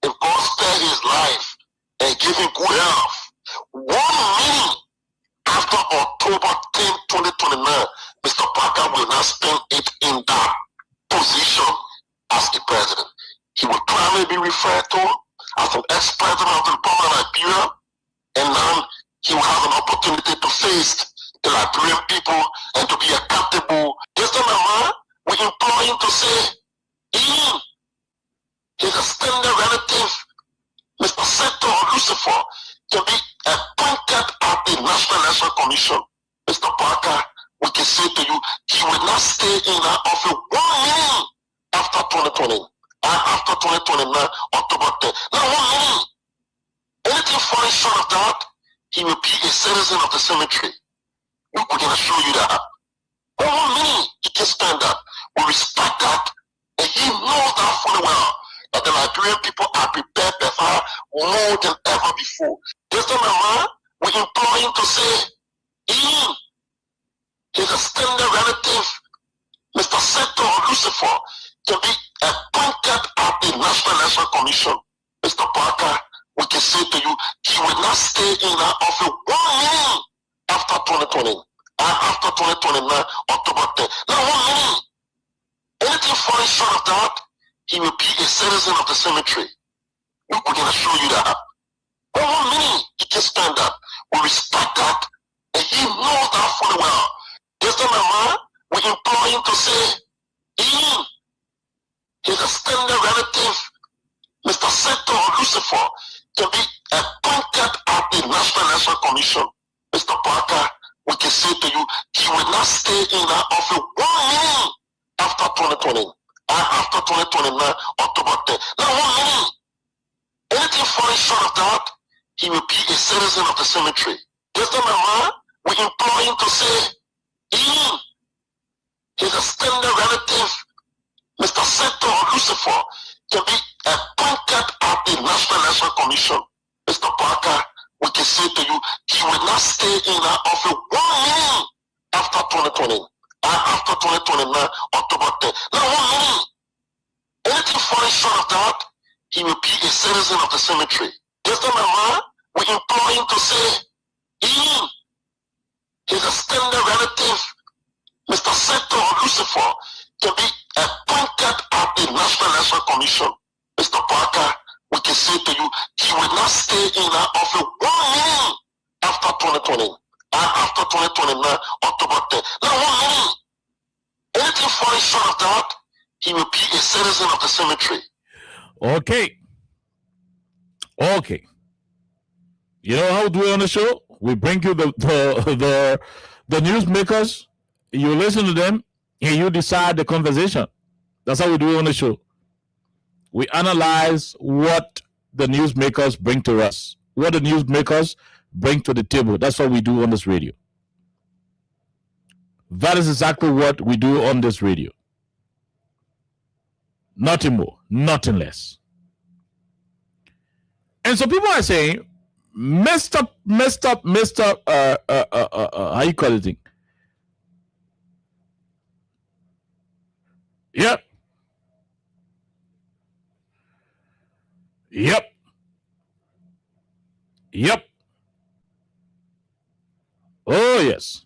if God spare his life and give him good health. 1 minute after October 10, 2029, Mr. Parker will not spend it in that position as the president. He will probably be referred to as an ex-president of the Republic of Liberia, and now he will have an opportunity to face the Liberian people and to be accountable. This time around, we implore him to say, in his extended relative, Mr. Seto Lucifer, to be appointed at the National Election Commission. Mr. Parker, we can say to you, he will not stay in that office 1 year after 2020 and after 2029, October 10. Now 1 year. Anything falling short of that, he will be a citizen of the cemetery. We can assure you that. 1 year, he can stand that. We respect that, and he knows that fully well, that the Liberian people are prepared for more than ever before. This time around, we implore him to say, in his extended relative, Mr. Seto Lucifer, to be appointed at the National Election Commission. Mr. Parker, we can say to you, he will not stay in that office 1 year after 2020 and after 2029, October 10. Now 1 year. Anything falling short of that, he will be a citizen of the cemetery. We can assure you that. 1 year, he can stand that. We respect that, and he knows that fully well. This time around, we implore him to say, in his extended relative, Mr. Seto Lucifer, to be appointed at the National Election Commission. Mr. Parker, we can say to you, he will not stay in that office 1 year after 2020 and after 2029, October 10. Now 1 year. Anything falling short of that, he will be a citizen of the cemetery. This time around, we implore him to say, in his extended relative, Mr. Seto Lucifer, to be appointed at the National Election Commission. Mr. Parker, we can say to you, he will not stay in that office 1 year after 2020 and after 2029, October 10. Now 1 year. Anything falling short of that, he will be a citizen of the cemetery. This time around, we implore him to say, in his extended relative, Mr. Seto Lucifer, to be appointed at the National Election Commission. Mr. Parker, we can say to you, he will not stay in that office 1 year after 2020 and after 2029, October 10. Now 1 year. Anything falling short of that, he will be a citizen of the cemetery. Okay. You know how we do on the show? We bring you the newsmakers, you listen to them, and you decide the conversation. That's how we do it on the show. We analyze what the newsmakers bring to us, what the newsmakers bring to the table. That's what we do on this radio. That is exactly what we do on this radio. Nothing more, nothing less. And so people are saying, Mr. How you call it thing? Yep. Oh, yes.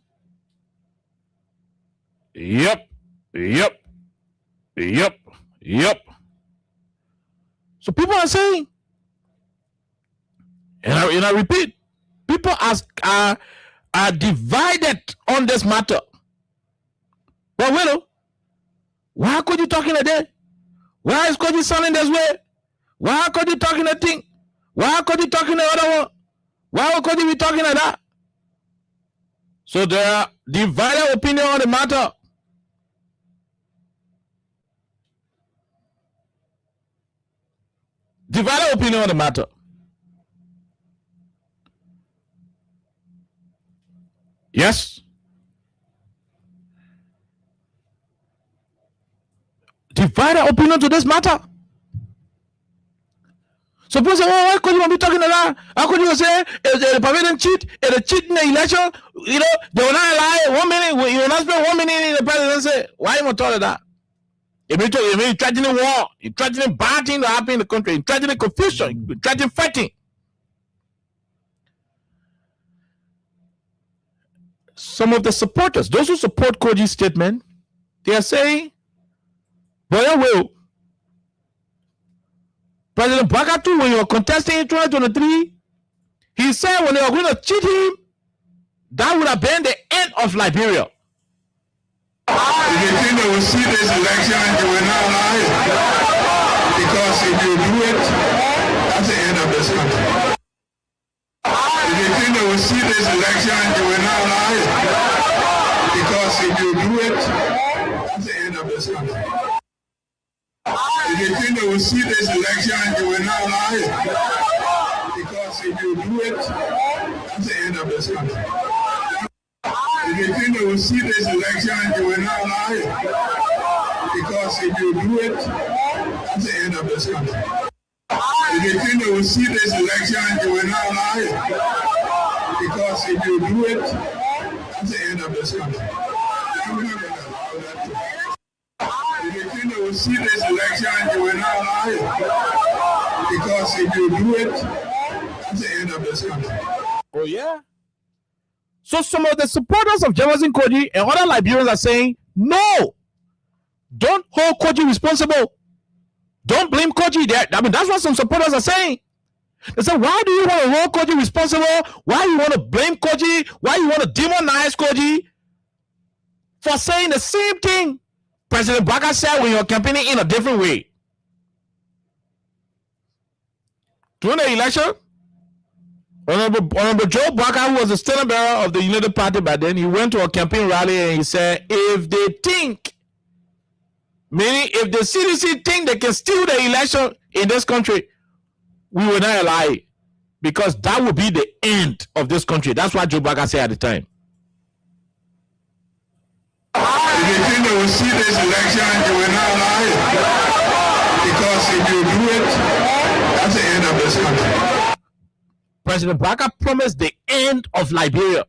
Yep. So people are saying, and I repeat, people are divided on this matter. But well, why could you talking a day? Why is Koji sounding this way? Why could you talking a thing? Why could you talking the other one? Why could you be talking like that? So there are divided opinion on the matter. Divided opinion on the matter. Yes. Divided opinion to this matter. So people say, why could you be talking like that? How could you say the president cheat? If they cheat in the election, they will not lie 1 minute. You will not spend 1 minute in the presidency. Why you want to talk like that? If you're threatening war, you're threatening bad things to happen in the country, you're threatening confusion, you're threatening fighting. Some of the supporters, those who support Koji's statement, they are saying, brother Will, President Bakatu, when you were contesting in 2023, he said when they were going to cheat him, that would have been the end of Liberia. If you think they will see this election, you will not lie. Because if you do it, that's the end of this country. If you think they will see this election, you will not lie. Because if you do it, that's the end of this country. If you think they will see this election, you will not lie. Because if you do it, that's the end of this country. If you think they will see this election, you will not lie. Because if you do it, that's the end of this country. If you think they will see this election, you will not lie. Because if you do it, that's the end of this country. I'm not going to allow that to happen. If you think they will see this election, you will not lie. Because if you do it, that's the end of this country. Oh, yeah? So some of the supporters of Jefferson Koji and other Liberians are saying, no, don't hold Koji responsible. Don't blame Koji there. I mean, that's what some supporters are saying. They say, why do you want to hold Koji responsible? Why do you want to blame Koji? Why do you want to demonize Koji for saying the same thing President Baka said when you're campaigning in a different way? During the election, Honorable Joe Baka, who was the standard bearer of the United Party by then, he went to a campaign rally and he said, if they think, meaning if the CDC think they can steal the election in this country, we will not allow it, because that would be the end of this country. That's what Joe Baka said at the time. If you think they will see this election, you will not lie. Because if you do it, that's the end of this country. President Baka promised the end of Liberia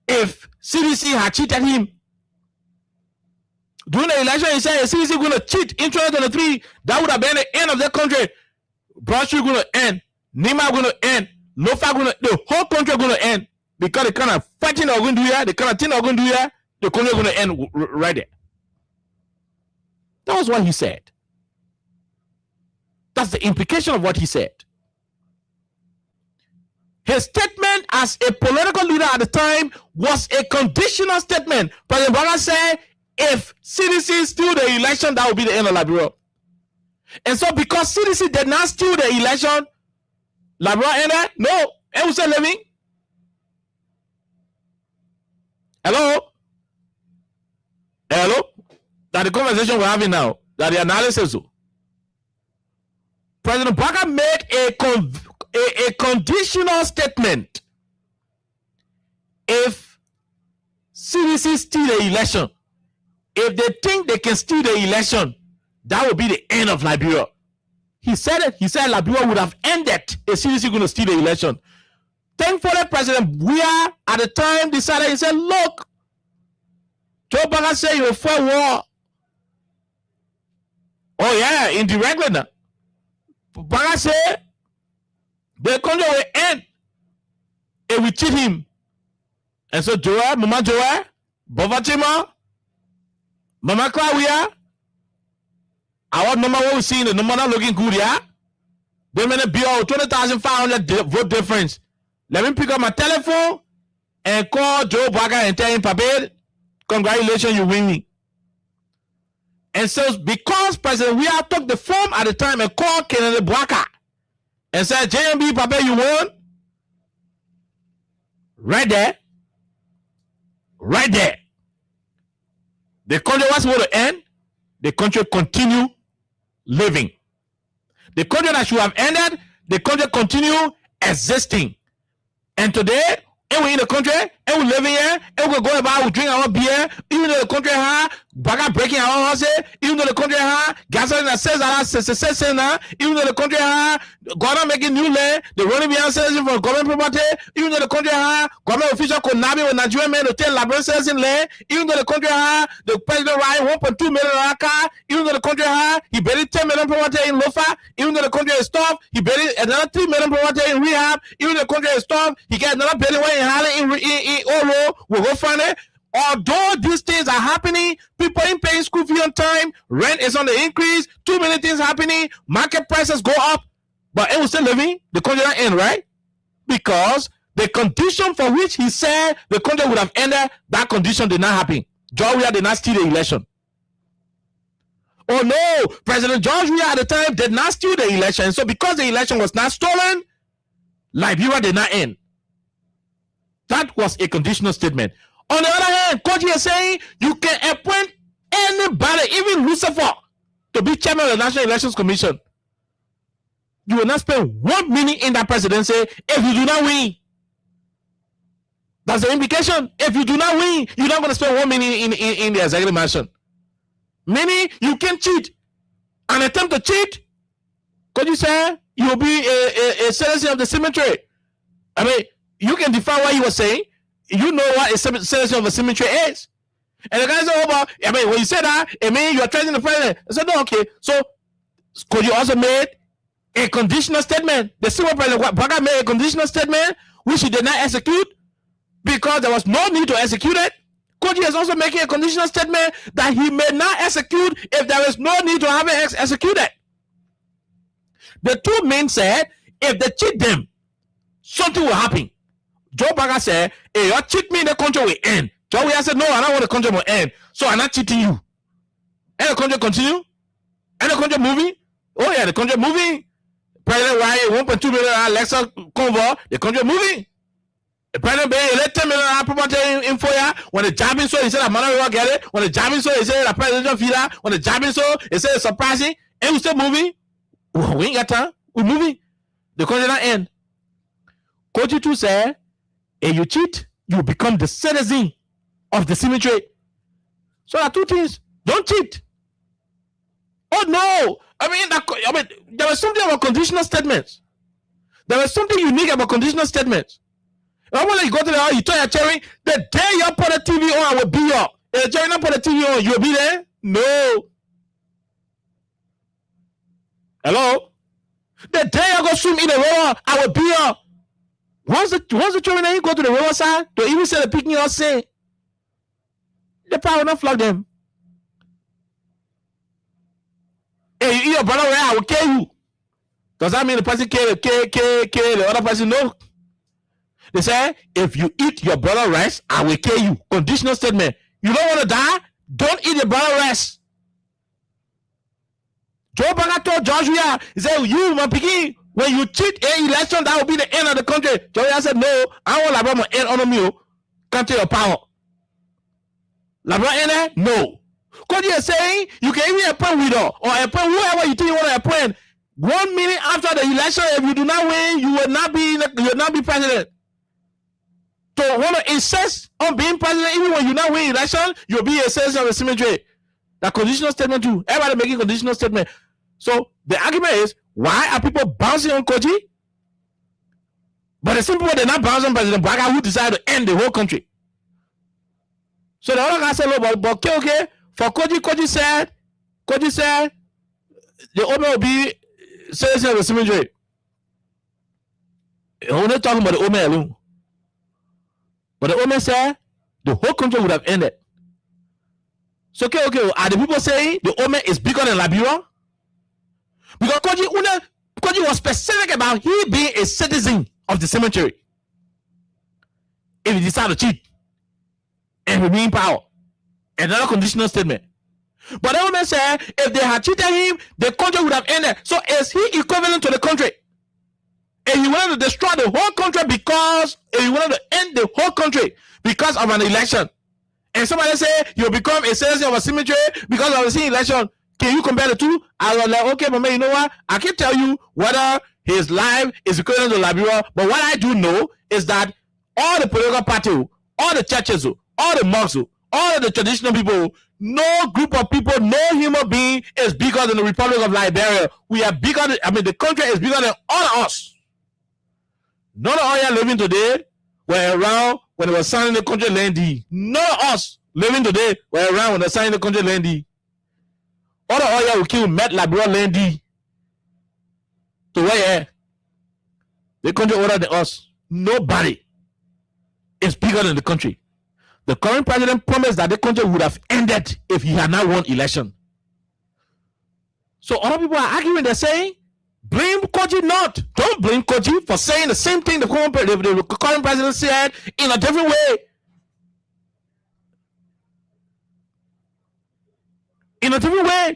if CDC had cheated him. During the election, he said the CDC going to cheat in 2023. That would have been the end of the country. Broad Street going to end. Nima going to end. Lofa going to, the whole country going to end. Because the kind of fighting they're going to do here, the kind of thing they're going to do here, the country going to end right there. That was what he said. That's the implication of what he said. His statement as a political leader at the time was a conditional statement. President Baka said, if CDC steal the election, that will be the end of Liberia. And so because CDC did not steal the election, Liberia ended? No. It was still living. Hello? Hello? That the conversation we're having now, that the analysis. President Baka made a conditional statement. If CDC steal the election, if they think they can steal the election, that will be the end of Liberia. He said it. He said Liberia would have ended if CDC going to steal the election. Thankfully, President Buya at the time decided, he said, look, Joe Baka said you're for war. Oh yeah, indirectly now. Baka said the country will end if we cheat him. And so Joel, Mama Joel, Bovatima, Mama Claudia, our number what we see, the number not looking good, yeah? They may be all 20,500 vote difference. Let me pick up my telephone and call Joe Baka and tell him, Pape, congratulations, you win me. And so because President Weah took the phone at the time and called Kennedy Baka and said, JMB, Pape, you won. Right there. Right there. The country was supposed to end. The country continue living. The country that should have ended, the country continue existing. And today, and we in the country, and we living here, and we go about, we drink our beer, even though the country has Baka breaking our houses, even though the country has gasoline that says that, even though the country has government making new land, the running behind citizens for government property, even though the country has government official conniving with Nigerian men to tell Liberian citizens land, even though the country has the president riding 1.2 million car, even though the country has he buried 10 million property in Lofa, even though the country is stopped, he buried another 3 million property in rehab, even though the country is stopped, he got another billion in Harlem in Oro, we'll go find it. Although these things are happening, people ain't paying school fee on time, rent is on the increase, too many things happening, market prices go up, but it was still living, the country not end, right? Because The condition for which he said the country would have ended, that condition did not happen. George Weah did not steal the election. Oh no, President George Weah at the time did not steal the election. So because the election was not stolen, Liberia did not end. That was a conditional statement. On the other hand, Koji is saying you can appoint anybody, even Lucifer, to be chairman of the National Elections Commission. You will not spend 1 minute in that presidency if you do not win. That's the implication. If you do not win, you're not going to spend 1 minute in the executive mansion. Meaning, you can cheat. An attempt to cheat, could you say you'll be a citizen of the cemetery? I mean, you can define what he was saying. You know what a citizen of the cemetery is. And the guy said, oh, but, I mean, when you say that, it means you are threatening the president. I said, no, okay. So, could you also make a conditional statement? The senior president Baga made a conditional statement which he did not execute because there was no need to execute it. Koji is also making a conditional statement that he may not execute if there is no need to have it executed. The two men said, if they cheat them, something will happen. Joe Baga said, hey, you cheat me, the country will end. Joe Weah said, no, I don't want the country will end. So I'm not cheating you. And the country continue? And the country moving? Oh yeah, the country moving. President Ryan, 1.2 million Lexus convoy, the country moving. The president being elected $10 million property in FOIA. When the jabbing so, he said that Manuel will get it. When the jabbing so, he said that President Fila. When the jabbing so, he said it's surprising. And we still moving. We ain't got time. We're moving. The country not end. Koji 2 said, if you cheat, you become the citizen of the cemetery. So there are two things. Don't cheat. Oh no. I mean, there was something about conditional statements. There was something unique about conditional statements. I want you go to the house, you tell your cherry, the day you put the TV on, I will be up. If the cherry not put the TV on, you'll be there? No. Hello? The day I go swim in the river, I will be up. Once the cherry then you go to the river side, to even say the picking or say, the power will not flog them. Hey, you eat your brother, I will kill you. Does that mean the person kill the other person? No. They say, if you eat your brother rice, I will kill you. Conditional statement. You don't want to die? Don't eat your brother rice. Joe Baga told George Weah, he said, you, my piggy, when you cheat an election, that will be the end of the country. George Weah said, no, I want LeBron to end on you. Country your power. LeBron end there? No. Because you're saying, you can even appoint widow or appoint whoever you think you want to appoint. 1 minute after the election, if you do not win, you will not be president. So want to insist on being president even when you not win election, you'll be a citizen of the cemetery. That conditional statement too. Everybody making conditional statement. So the argument is, why are people bouncing on Koji? But the simple way they're not bouncing on President Baga who decided to end the whole country. So the other guy said, but okay. For Koji said the Omen will be citizen of the cemetery. We're not talking about the Omen alone. But the Omen said the whole country would have ended. So okay, are the people saying the Omen is bigger than Liberia? Because Koji was specific about he being a citizen of the cemetery. If he decided to cheat and remain in power. Another conditional statement. But the Omen said if they had cheated him, the country would have ended. So is he equivalent to the country? And he wanted to destroy the whole country because he wanted to end the whole country because of an election. And somebody say you become a citizen of a cemetery because of the election. Can you compare the two? I was like, okay, but man, you know what? I can't tell you whether his life is equivalent to Liberia, but what I do know is that all the political parties, all the churches, all the mosques, all of the traditional people, no group of people, no human being is bigger than the Republic of Liberia. We are bigger than, the country is bigger than all of us. None of us living today were around when they were signing the country land deed. None of us living today were around when they were signing the country land deed. All of us who killed met Liberia land deed. To where the country older than us. Nobody is bigger than the country. The current president promised that the country would have ended if he had not won election. So other people are arguing, they're saying, Blame Koji not. Don't blame Koji for saying the same thing the current president said in a different way. In a different way.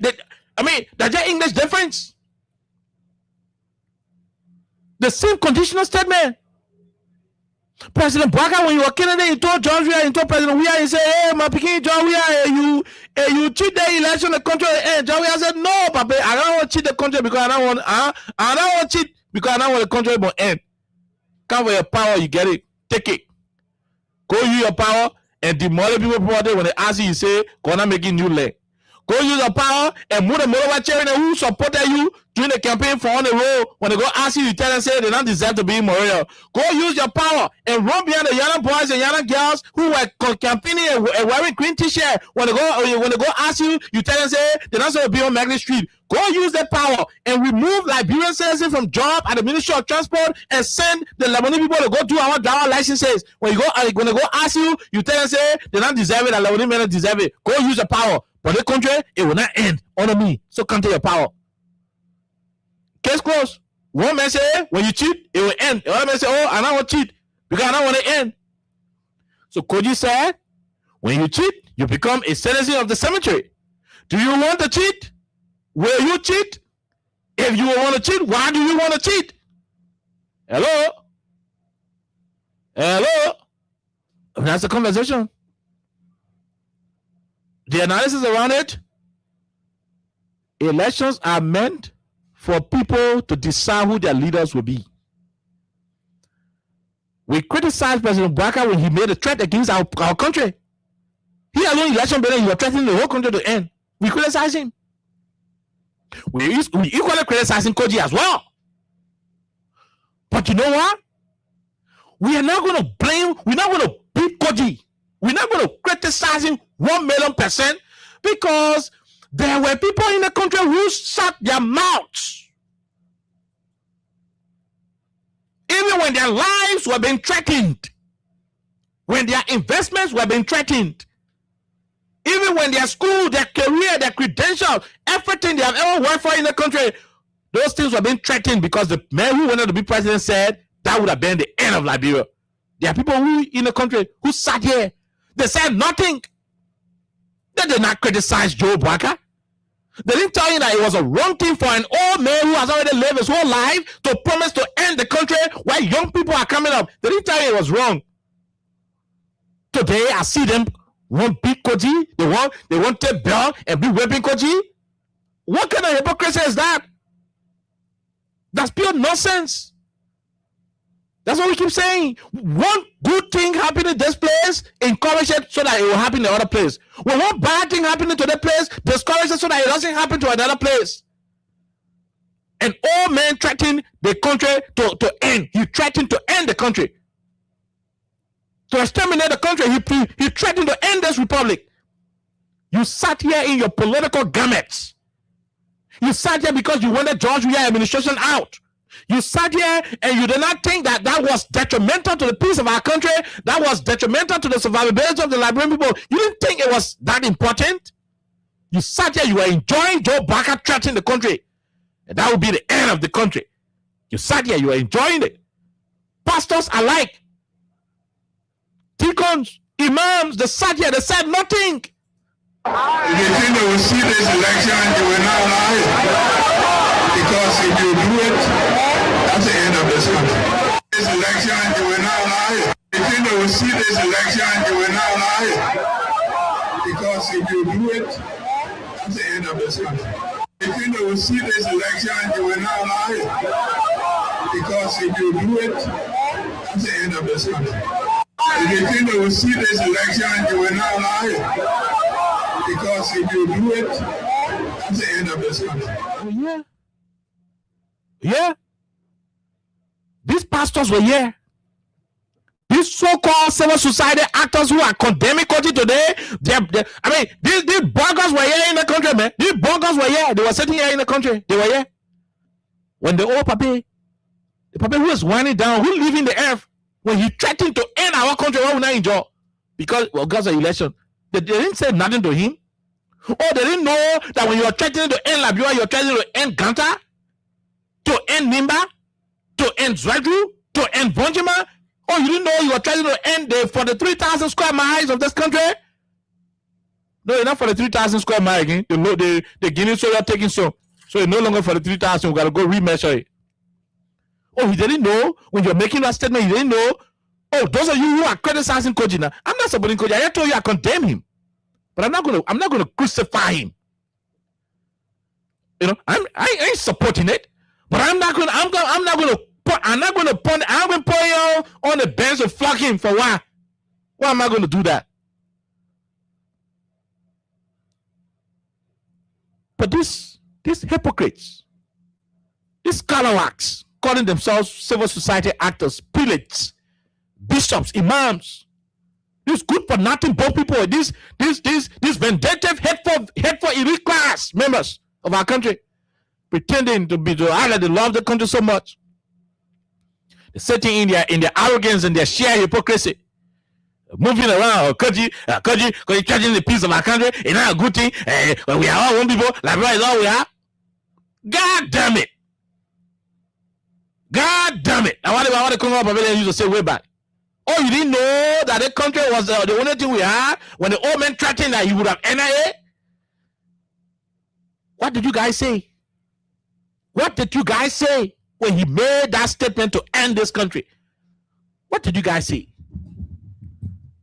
There's just English difference. The same conditional statement. President Baka, when you were candidate, he told John Weah, he told President Weah, he said, hey, my picking John Weah, you cheat the election, the country will end. John Weah said, no, Papa, I don't want to cheat the country because I don't want to cheat because I don't want the country to end. Come for your power, you get it. Take it. Go use your power and demolish people property. When they ask you, you say, gonna make it new leg. Go use your power and move the motor chair who supported you during the campaign for on the road. When they go ask you, you tell them, say they don't deserve to be in Montreal. Go use your power and run behind the young boys and young girls who were campaigning and wearing green t-shirt. When they go ask you, you tell them, say they're not supposed to be on Magnet Street. Go use that power and remove Liberian citizens from job at the Ministry of Transport and send the Lebanese people to go do our driver licenses. When they go ask you, you tell them, say they don't deserve it, the Lebanese men don't deserve it. Go use the power. But the country, it will not end under me. So come to your power. Case closed. One man say, when you cheat, it will end. The other man say, oh, I don't want to cheat because I don't want to end. So Koji said, when you cheat, you become a citizen of the cemetery. Do you want to cheat? Will you cheat? If you want to cheat, why do you want to cheat? Hello? That's the conversation. The analysis around it, elections are meant for people to decide who their leaders will be. We criticize President Baka when he made a threat against our country. He alone election better, he was threatening the whole country to end. We criticize him. We equally criticizing Koji as well. But you know what? We are not going to blame, we're not going to beat Koji. We're not going to criticize him 1,000,000% because there were people in the country who shut their mouths. Even when their lives were being threatened, when their investments were being threatened, even when their school, their career, their credentials, everything they have ever worked for in the country, those things were being threatened because the man who wanted to be president said that would have been the end of Liberia. There are people who in the country who sat here. They said nothing. They did not criticize Joe Baka. They didn't tell you that it was a wrong thing for an old man who has already lived his whole life to promise to end the country while young people are coming up. They didn't tell you it was wrong. Today, I see them want beat Koji. They want to take Bell and be whipping Koji. What kind of hypocrisy is that? That's pure nonsense. That's what we keep saying. One good thing happening in this place, encourage it so that it will happen in the other place. When one bad thing happening to that place, discourage it so that it doesn't happen to another place. An old man threatened the country to end. He threatened to end the country. To exterminate the country. He threatened to end this republic. You sat here in your political garments. You sat here because you wanted George Weah administration out. You sat here and you did not think that was detrimental to the peace of our country. That was detrimental to the survivability of the Liberian people. You didn't think it was that important. You sat here, you were enjoying Joe Baka threatening the country. And that would be the end of the country. You sat here, you were enjoying it. Pastors alike, deacons, imams, they sat here, they said nothing. If you think they will see this election, they will not lie. Because if you do it, that's the end of this country. This election, they will not lie. If you think they will see this election, they will not lie. Because if you do it, that's the end of this country. If you think they will see this election, they will not lie. Because if you do it, that's the end of this country. If you think they will see this election, they will not lie. Because if you do it, that's the end of this country. Oh, yeah. Yeah. These pastors were here. These so-called civil society actors who are condemning country today, these bloggers were here in the country, man. These bloggers were here. They were sitting here in the country. They were here. When the old papi, the papi who is winding down, who living the earth, when he threatened to end our country, what would not enjoy? Because of the election. They didn't say nothing to him. Oh, they didn't know that when you are threatening to end Liberia, you're threatening to end Ganta. to end Nimba, to end Zwedru, to end Bonjima. Oh, you didn't know you were trying to end the 43,000 square miles of this country? No, you're not for the 3,000 square miles again. The Guinea so you're taking so it's no longer for the 3,000. We got to go remeasure it. Oh, you didn't know when you're making that statement. You didn't know. Oh, those of you who are criticizing Koji now, I'm not supporting Koji. I told you I condemn him, but I'm not gonna crucify him. You know, I ain't supporting it, but I'm not gonna put you on the bench and flog him for why? Why am I gonna do that? But these hypocrites, these scalawags, calling themselves civil society actors, prelates, bishops, imams, these good for nothing both people, these vindictive, hateful elite class members of our country, pretending to act they love the country so much. They're sitting in their arrogance and their sheer hypocrisy, moving around, Koji catching the piece of our country, it's not a good thing. When we are all one people, Liberia is all we are. God damn it. God damn it. I want to come up and used to say way back. Oh, you didn't know that the country was the only thing we had when the old man threatened that he would have NIA? What did you guys say? What did you guys say when he made that statement to end this country? What did you guys say?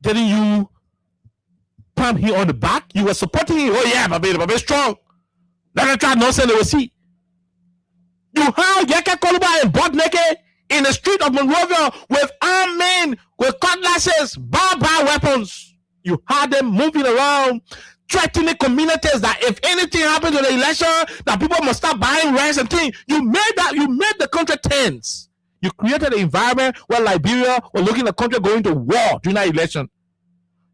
Didn't you pump him on the back? You were supporting him. Oh yeah, my baby strong. Never try nonsense they will see. You have Yeke Koluba and butt naked in the street of Monrovia with armed men, with cutlasses, barbed weapons. You had them moving around, threatening communities that if anything happens to the election, that people must start buying rice and things. You made the country tense. You created an environment where Liberia was looking at the country going to war during that election.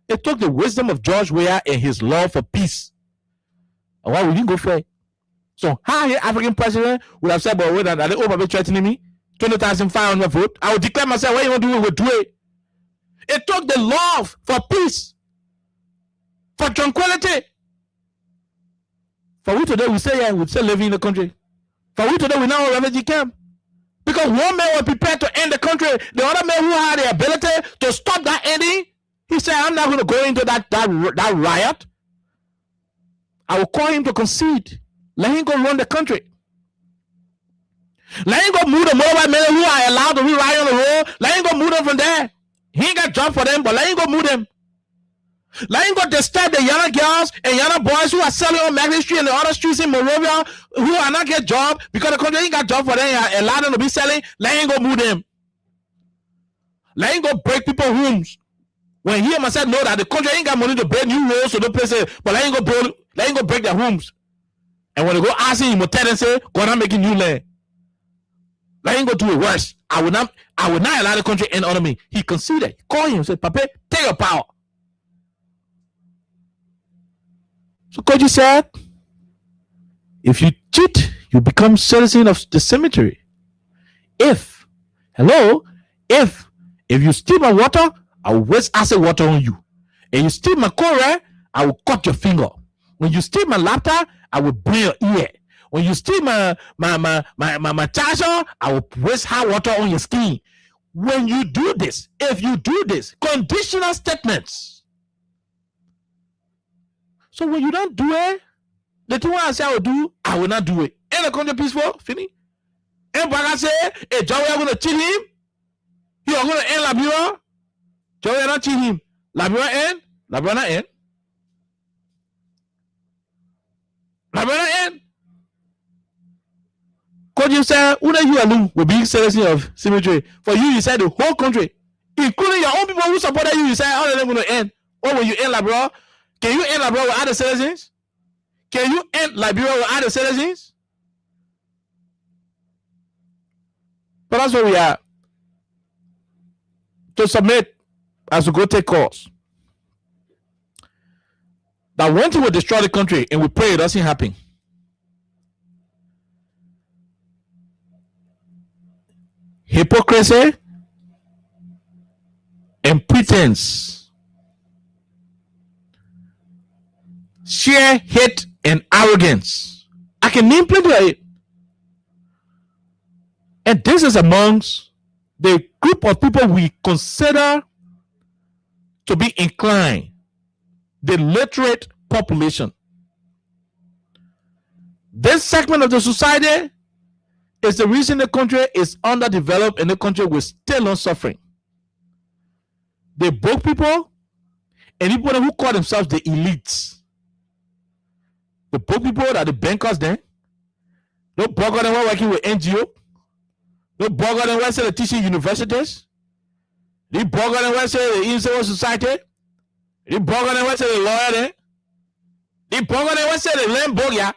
It took the wisdom of George Weah and his love for peace. And why we didn't go fair? So how an African president would have said, but wait, are they over threatening me? 20,500 vote. I would declare myself, what you want to do, we'll do it. It took the love for peace, for tranquility. For we today, we say, yeah, we still living in the country. For we today, we now have a refugee camp. Because one man was prepared to end the country. The other man who had the ability to stop that ending, he said, I'm not going to go into that riot. I will call him to concede. Let him go run the country. Let him go move the mobile men who are allowed to ride on the road. Let him go move them from there. He ain't got a job for them, but let him go move them. Let him go disturb the young girls and young boys who are selling on Magnet Street and the other streets in Monrovia who are not get job because the country ain't got job for them. Allow them to be selling. Let him go move them. Let him go break people's homes. When he myself know that the country ain't got money to build new roads to the places, but let him go break their homes. And when they go asking him, tell them say, go on making new land. Let him go do it worse. I will not allow the country end under me. He conceded. Call him, said, Papa, take your power. So Koji said, if you cheat, you become citizen of the cemetery. If you steal my water, I will waste acid water on you. And you steal my core, I will cut your finger. When you steal my laptop, I will bring your ear. When you steal my charger, I will waste hot water on your skin. When you do this, if you do this, conditional statements. So when you don't do it, the thing I say I will do, I will not do it. Ain't the country peaceful? Fini. And Baga say, hey, Joey, I'm going to cheat him. You are going to end Liberia. Joey, not cheat him. Liberia end. Liberia not end. Liberia not end. Could you say, who are you alone with being citizen of cemetery? For you said the whole country, including your own people who supported you, you said, how are they going to end? Or will you end Liberia? Can you end Liberia with other citizens? Can you end Liberia with other citizens? But that's where we are. To submit as we go take calls. That one thing will destroy the country and we pray it doesn't happen. Hypocrisy and pretense. Sheer hate and arrogance. I can name plenty of it. And this is amongst the group of people we consider to be inclined, the literate population. This segment of the society is the reason the country is underdeveloped and the country will still on suffering. The broke people and people who call themselves the elites. The broke people that are the bankers then. The broke people who are working with NGO. The broke people who are the teaching universities. The broke people who are the civil society. The broke people who are the lawyer then. The broke people who are the land bogia.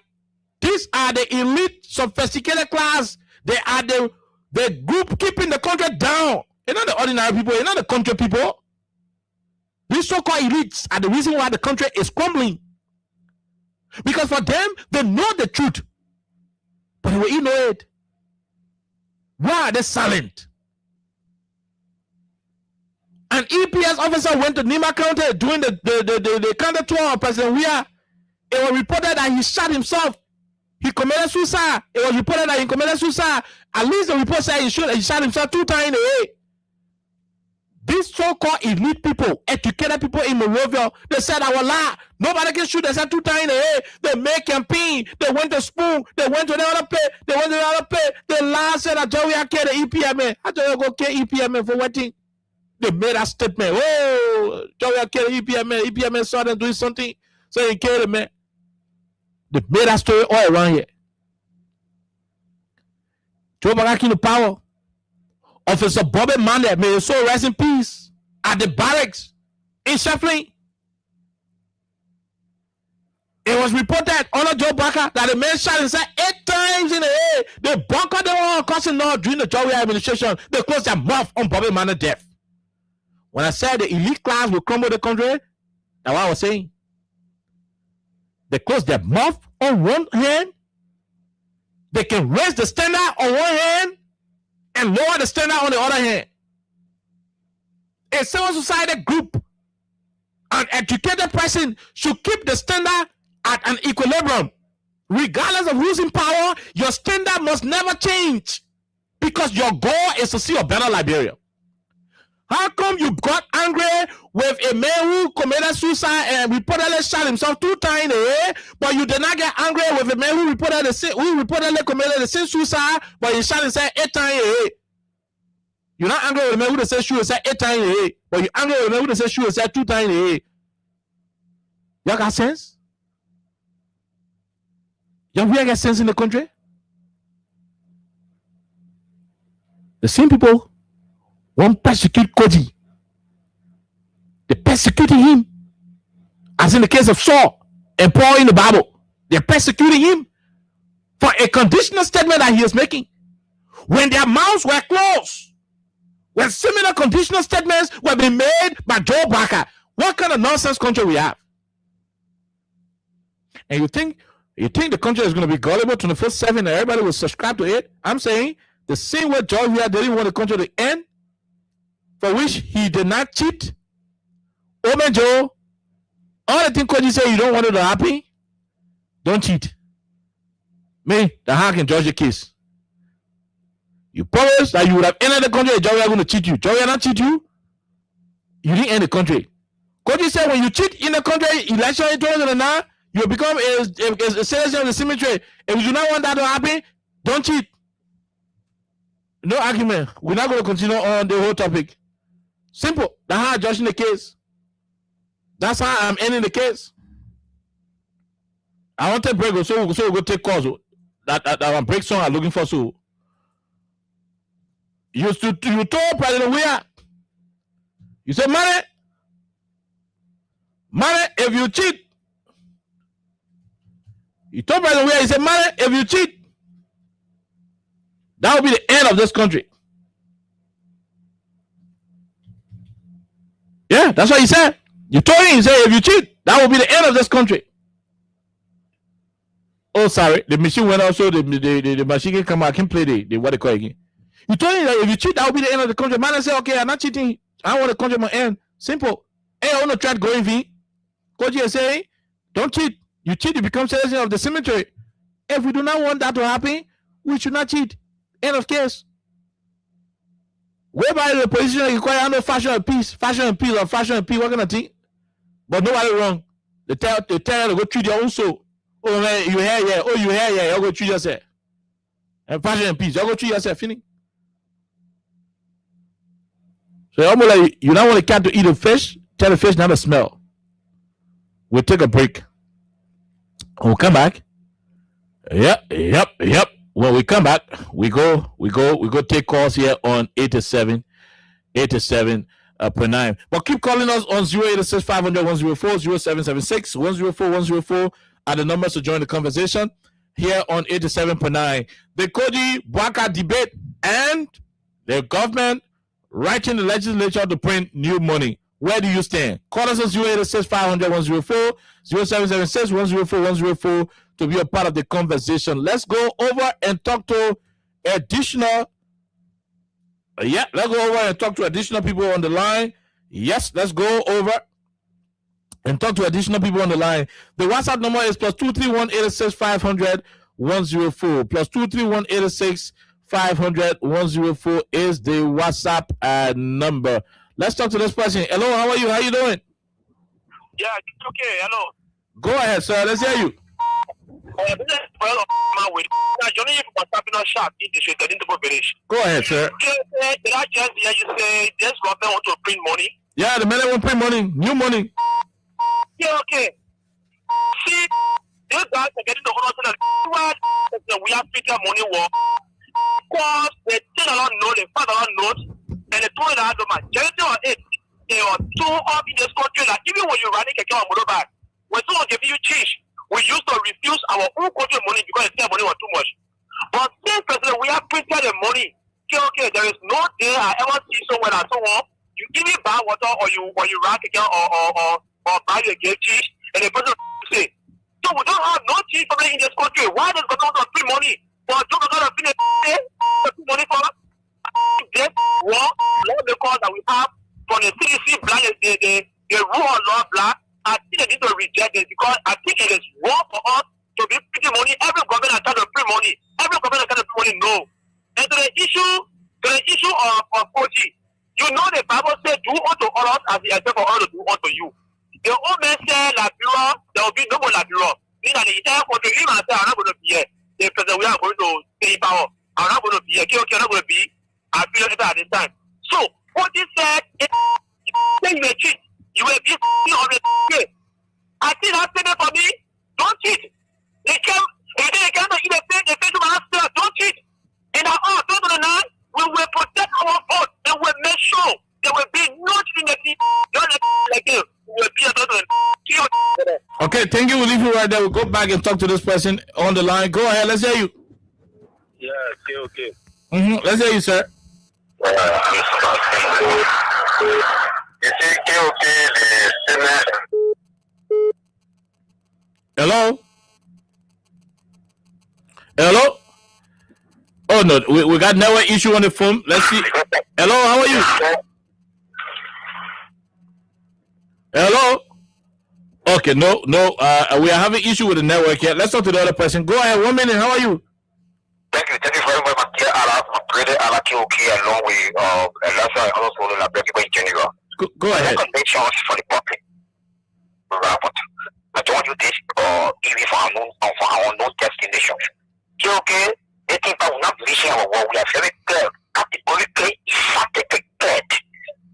These are the elite, sophisticated class. They are the group keeping the country down. You're not the ordinary people. You're not the country people. These so-called elites are the reason why the country is crumbling. Because for them, they know the truth. But they will ignore it. Why are they silent? An EPS officer went to Nima County during the counter tour of President Weah. It was reported that he shot himself. He committed suicide. It was reported that he committed suicide. At least the report said he shot himself 2 times in the head. These so-called elite people, educated people in Monrovia, they said I will lie. Nobody can shoot. They said 2 times in the head. They made campaign. They went to Spoon. They went to the other place. They went to the other place. They lied, said that Joey I killed the EPMN. I tell you go kill EPMN for what thing? They made that statement. Oh, Joey I killed the EPMN. EPMN saw them doing something, so he killed him, man. They made that story all around here. Joe back in the power. Officer Bobby Mandel, may his soul rest in peace, at the barracks in Shefflin. It was reported on Joe Baker that the man shot himself 8 times in the head. They bunkered them all causing law during the Joey administration. They closed their mouth on Bobby Mandel's death. When I said the elite class will crumble the country, that's what I was saying. They close their mouth on one hand. They can raise the standard on one hand and lower the standard on the other hand. A civil society group, an educated person should keep the standard at an equilibrium. Regardless of who's in power, your standard must never change because your goal is to see a better Liberia. How come you got angry with a man who committed suicide and reportedly shot himself 2 times in the head, but you did not get angry with a man who reportedly committed the same suicide, but he shot himself 8 times in the head? You're not angry with a man who said shoot himself 8 times in the head, but you're angry with a man who said shoot himself 2 times in the head. Y'all got sense? Y'all really got sense in the country? The same people won't persecute Koji. They persecuted him. As in the case of Saul and Paul in the Bible. They're persecuting him for a conditional statement that he is making. When their mouths were closed, when similar conditional statements were being made by Joe Barker, what kind of nonsense country we have? And you think the country is going to be gullible 24/7 and everybody will subscribe to it? I'm saying the same way George here didn't want the country to end, for which he did not cheat. Omen Joe, all the things Koji say you don't want it to happen, don't cheat. Me, the hack can judge the case. You promised that you would have ended the country and Joey are going to cheat you. Joey are not cheat you. You didn't end the country. Koji said when you cheat in the country, election in 2009, you become a citizen of the cemetery. If you do not want that to happen, don't cheat. No argument. We're not going to continue on the whole topic. Simple. That's how I'm judging the case. That's how I'm ending the case. I want to break, so we'll go take calls. That break song I'm looking for. So you told President Weah, you said, money, if you cheat. You told President Weah, he said, money, if you cheat, that will be the end of this country. Yeah, that's what he said. You told him, he said, if you cheat, that will be the end of this country. Oh, sorry, the machine went out, so the machine can come out, I can play the what they call it again. You told him that if you cheat, that will be the end of the country. Man, I say, okay, I'm not cheating. I want the country to end. Simple. Hey, I want to try to go in V. Coach is saying, don't cheat. You cheat, you become citizen of the cemetery. If we do not want that to happen, we should not cheat. End of case. Whereby the position you require no fashion and peace, what kind of thing? But nobody wrong. They tell you go treat your own soul. Oh man, you hear yeah. Oh, you hear yeah. You go treat yourself. And fashion and peace, you go treat yourself. Finish. So almost like you don't want the cat to eat a fish. Tell the fish not to smell. We'll take a break. We'll come back. Yep. When we come back, we go take calls here on 87 per 9. But keep calling us on 0886 500 104 0776 104 104 are the numbers to join the conversation here on 87 per 9. The Koji Bwaka debate and the government writing the legislature to print new money. Where do you stand? Call us on 0886 500 104 0776 104 104 to be a part of the conversation. Let's go over and talk to additional. Let's go over and talk to additional people on the line. Yes, let's go over and talk to additional people on the line. The WhatsApp number is +231 886 500 104. +231 886 500 104 is the WhatsApp number. Let's talk to this person. Hello, how are you? How you doing? Yeah, it's okay. Hello. Go ahead, sir. Let's hear you. Go ahead, sir. Did I just hear you say this government want to print money? Yeah, the men want to print money, new money. Yeah, okay. See, these guys are getting the honor that we have printed money war. Because they still don't know, they find out notes, and they told that the majority of it, they are too up in this country. Like even when you're running a car motorbike, when someone gives you change, we used to refuse our own country money because the money was too much. But since President, we have printed the money. Okay, there is no day I ever see someone that someone you give me bad water or you rack again or buy a gate cheese and the person say, so we don't have no cheese in this country. Why does the government print money? For don't the government print money for us? This law because that we have from the CDC black the rule of law black. I think they need to reject it because I think it is wrong for us to be printing money. Every government has tried to print money. Every government has tried to print money. No. And to the issue of OG, you know the Bible says, do unto others as you expect for others to do unto you. The old man said, La Bureau, there will be no more La Bureau. Meaning that the entire country, him and I say, I'm not going to be here. The president, we are going to stay in power. I'm not going to be here. Okay, I'm not going to be. I feel it at this time. So, what he said, say you may cheat. You will be on the day. I see that statement for me. Don't cheat. They came, if they cannot eat a pay, they pay to my hospital. Don't cheat. In our 2009, we will protect our vote and we'll make sure there will be no cheating like this. We will be a Okay, thank you. We'll leave you right there. We'll go back and talk to this person on the line. Go ahead. Let's hear you. Yeah, okay. Let's hear you, sir. Hello? Hello? Oh no, we got network issue on the phone. Let's see. Hello, how are you? Hello? Okay, no, we are having issue with the network here. Let's talk to the other person. Go ahead, 1 minute. How are you? Thank you very much, dear Allah. Along with also la General. Go ahead. Recommendations for the public. But I don't do this even for our known destinations. Okay, they think that we're not reaching our world. We are very clear, categorically, emphatically clear.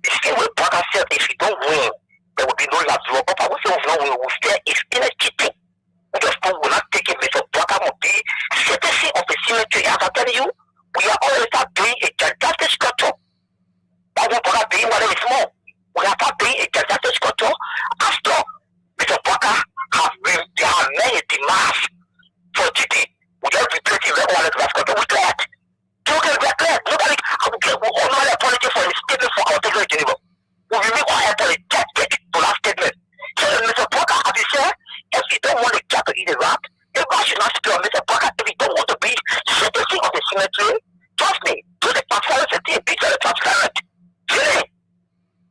The same way Brother said, if you don't win, there will be no love. But I will say, we will stay. It's still cheating. We just will not take it. Mr. Brother will be citizen of the cemetery. As I tell you, we are always doing a gigantic structure. That will Brother being what is more. We are not doing a gigantic structure after Mr. Brother have made demands for GD. We just replace the regular structure with that. Look at that. Look at it. We honor the apology for his statement for our General Geneva. We will make our apologetic to that statement. So, Mr. Brother, as you said, if you don't want the cat to eat the rat, everybody should not speak on Mr. Brother. If you don't want to be citizen of the cemetery, trust me, do the transparency, be very transparent.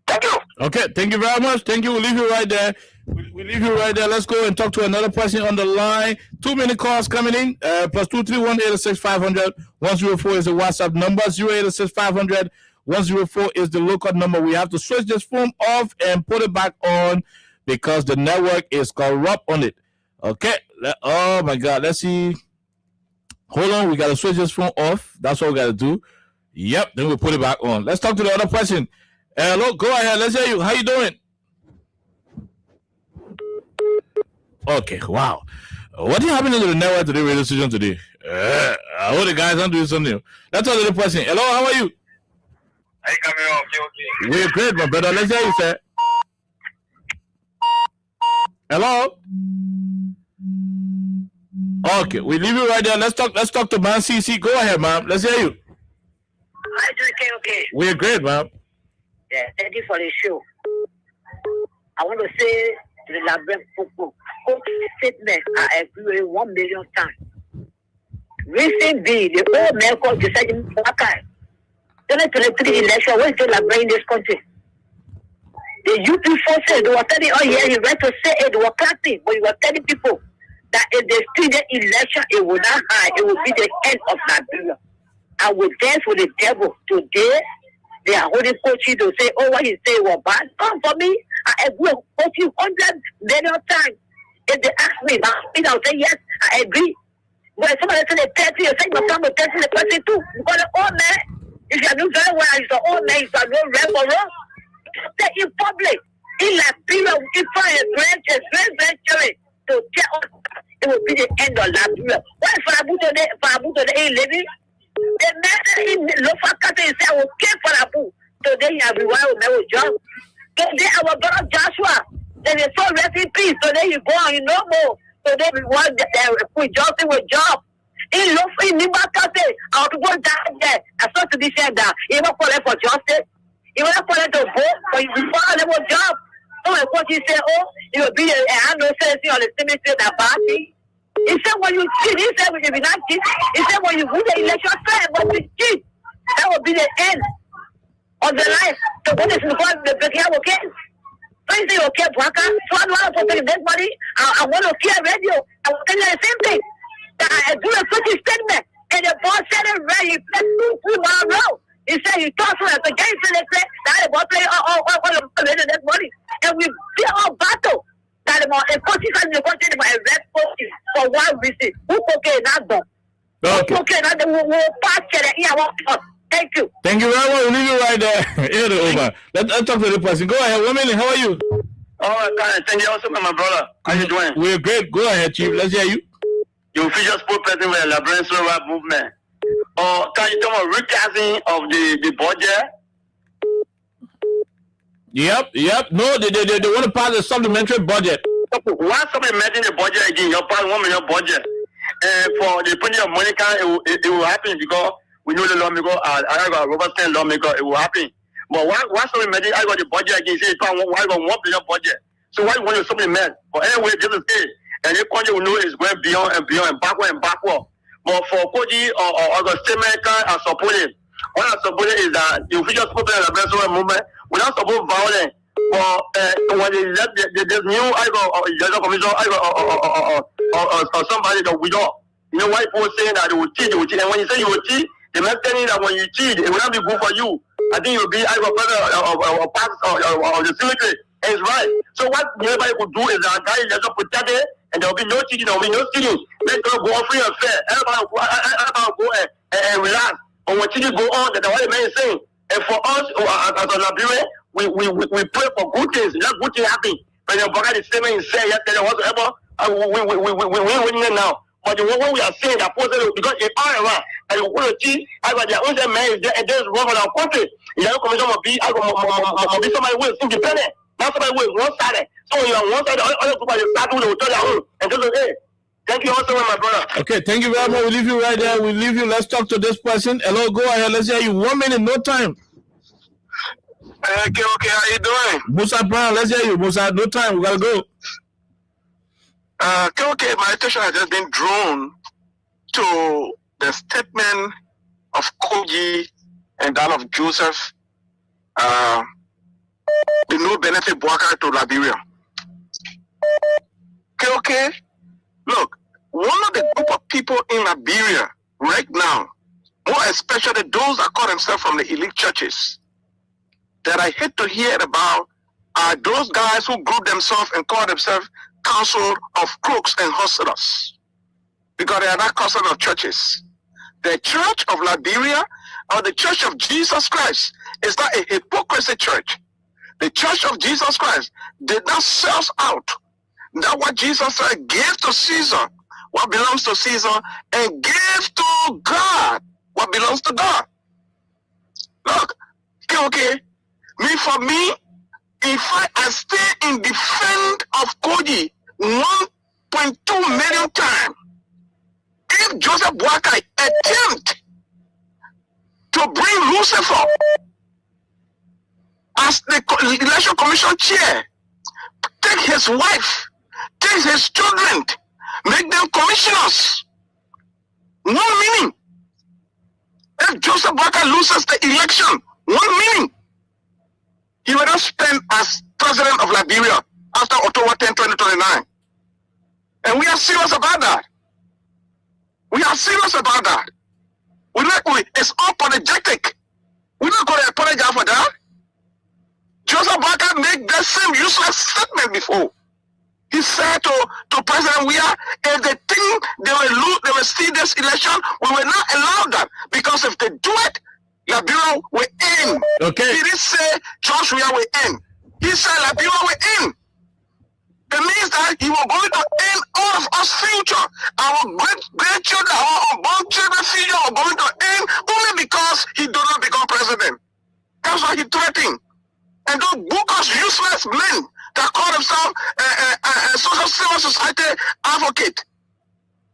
Thank you. Okay, thank you very much. Thank you. We'll leave you right there. We'll leave you right there. Let's go and talk to another person on the line. 2 minute calls coming in. +231 886 500 104 is the WhatsApp number. 0886 500 104 is the local number. We have to switch this phone off and put it back on because the network is corrupt on it. Okay. Oh my God. Let's see. Hold on. We got to switch this phone off. That's what we got to do. Yep. Then we put it back on. Let's talk to the other person. Hello. Go ahead. Let's hear you. How you doing? Okay. Wow. What is happening to the network today, radio station today? I hope the guys aren't doing something. Let's talk to the person. Hello. How are you? Hey, coming on. Okay. We're great, my brother. Let's hear you, sir. Hello. Okay, we leave you right there. Let's talk to man CC. Go ahead, man. Let's hear you. Hi, okay. We're great, man. Yeah, thank you for the show. I want to say to the Labyrinth people, statement I agree with 1 million times. Recently, the old man called deciding to 2023 election, what is the Labyrinth in this country? The UP forces, they were telling, oh yeah, you right to say it, they were clapping, but you were telling people that if they steal the election, it will not hide, it will be the end of Nigeria. I will dance with the devil. Today, they are holding coaches to say, oh, what he say was bad. Come for me, I agree with coaches 100 million times. If they ask me, I'll say, yes, I agree. But if somebody say they 30, you say your family 30, the person too. Because the old man, if you are doing very well, it's the old man, it's a no rebel wrong. Say in public, in Liberia, in front of very to tell us it will be the end of Liberia. Why Farabu today ain't living? The man in Lofa Kata say, I will care Farabu. Today, everyone will never job. Today, our brother Joshua, they so rest in peace. Today, you go on, you know more. Today, we want with Johnson with job. In Lofa, in Nimakate, I want to go down there. I saw to be said that. You want to call for justice? You want to call it to vote? But you want to have a job. So what you say, oh, it will be a handle sentencing on the cemetery that party. He said when you cheat, he said when you be not cheat, he said when you win the election fair, but you cheat, that will be the end of the life. So what is because the Bekia will get? So you say okay, Bwaka, so I don't want to take this money, I want to hear radio, I will tell you the same thing. That I do a pretty statement, and the boss said it right, he said 2 miles road. He said he thought so that the game said that the boss played all that money. And we did all battle. That the coaches and the coaches were red coaches for one reason. Who okay not done? Okay. Okay, now the will pass it. Thank you. Thank you very much. We'll leave you right there. Over. Let's talk to the person. Go ahead. 1 minute. How are you? Oh, thank you also, my brother. How you doing? We're great. Go ahead, Chief. Let's hear you. You feature spokesperson with the Labyrinth Rap movement. Or can you talk about recasting of the budget? Yep. No, they want to pass a supplementary budget. Why supplementing the budget again? You're part 1 million budget. And for the printing of money, it will happen because we know the lawmaker, I got a Robertson lawmaker, it will happen. But why supplementing? I got the budget again, say, why I got 1 billion budget? So why you want to supplement? But anyway, just to say, and the country will know is going beyond and beyond and backward. But for Koji or the statement I support it. What I support is that the official spokesman of the Venezuelan movement will not support violence. But when they let this new judicial commission or somebody that we don't, you know, white people saying that they will cheat. And when you say you will cheat, they might tell you that when you cheat, it will not be good for you. I think you'll be either or part of the cemetery. And it's right. So what everybody could do is that guy just protect it, and there will be no cheating, there will be no stealing. Let's go free and fair. Everybody will go and relax. But when cheating go on, that's what the man is saying. And for us, as a Liberian, we pray for good things. Let good things happen. But the Bogart is saying, yesterday, whatsoever, we're winning now. But what we are saying, that because it's all around, and you want to cheat, I got their own man is there, and there's wrong in our country. The other commission must be somebody who is independent. Not somebody who is one-sided. So when you're on one side, other people are start doing the their own. And just say, hey, thank you also, my brother. Okay, thank you very much. We'll leave you right there. We'll leave you. Let's talk to this person. Hello, go ahead. Let's hear you. 1 minute, no time. Okay, how you doing? Musa Brown, let's hear you. Musa, no time. We gotta go. Okay, my attention has just been drawn to the statement of Koji and that of Joseph. The no benefit worker to Liberia. Okay. Look, one of the group of people in Liberia right now more especially those that call themselves from the elite churches, that I hate to hear about are those guys who group themselves and call themselves council of crooks and hustlers, because they are not council of churches. The Church of Liberia or the Church of Jesus Christ is not a hypocrisy church. The Church of Jesus Christ did not sell out. That's what Jesus said: give to Caesar what belongs to Caesar, and give to God what belongs to God. Look, okay, for me, if I stay in defense of Koji 1.2 million times, if Joseph Boakai attempt to bring Lucifer as the election commission chair, take his wife, take his children, make them commissioners, no meaning. If Joseph Boakai loses the election, one meaning. He will not spend as president of Liberia after October 10, 2029. And we are serious about that. We are serious about that. It's unapologetic. We're not going to apologize for that. Joseph Boakai made that same useless statement before. He said to President Weah, if they think they will steal this election, we will not allow that. Because if they do it, Liberia will end. Okay. He didn't say George Weah will end. He said Liberia will end. It means that he was going to end all of us future. Our grandchildren, our unborn children's future are going to end only because he did not become president. That's why he threatened. And those bogus, useless men that call themselves social civil society advocate.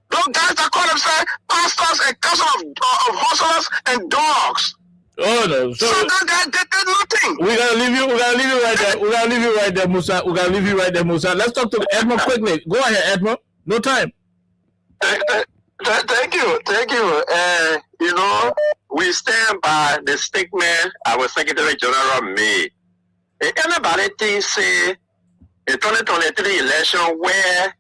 Those guys that call themselves pastors and council of hustlers and dogs. Oh no! So that did nothing. We're gonna leave you right there. We're gonna leave you right there, Musa. We're gonna leave you right there, Musa. Let's talk to Edmund quickly. Go ahead, Edmund. No time. Thank you. You know, we stand by the statement our Secretary General made. Anybody think say the 2023 election where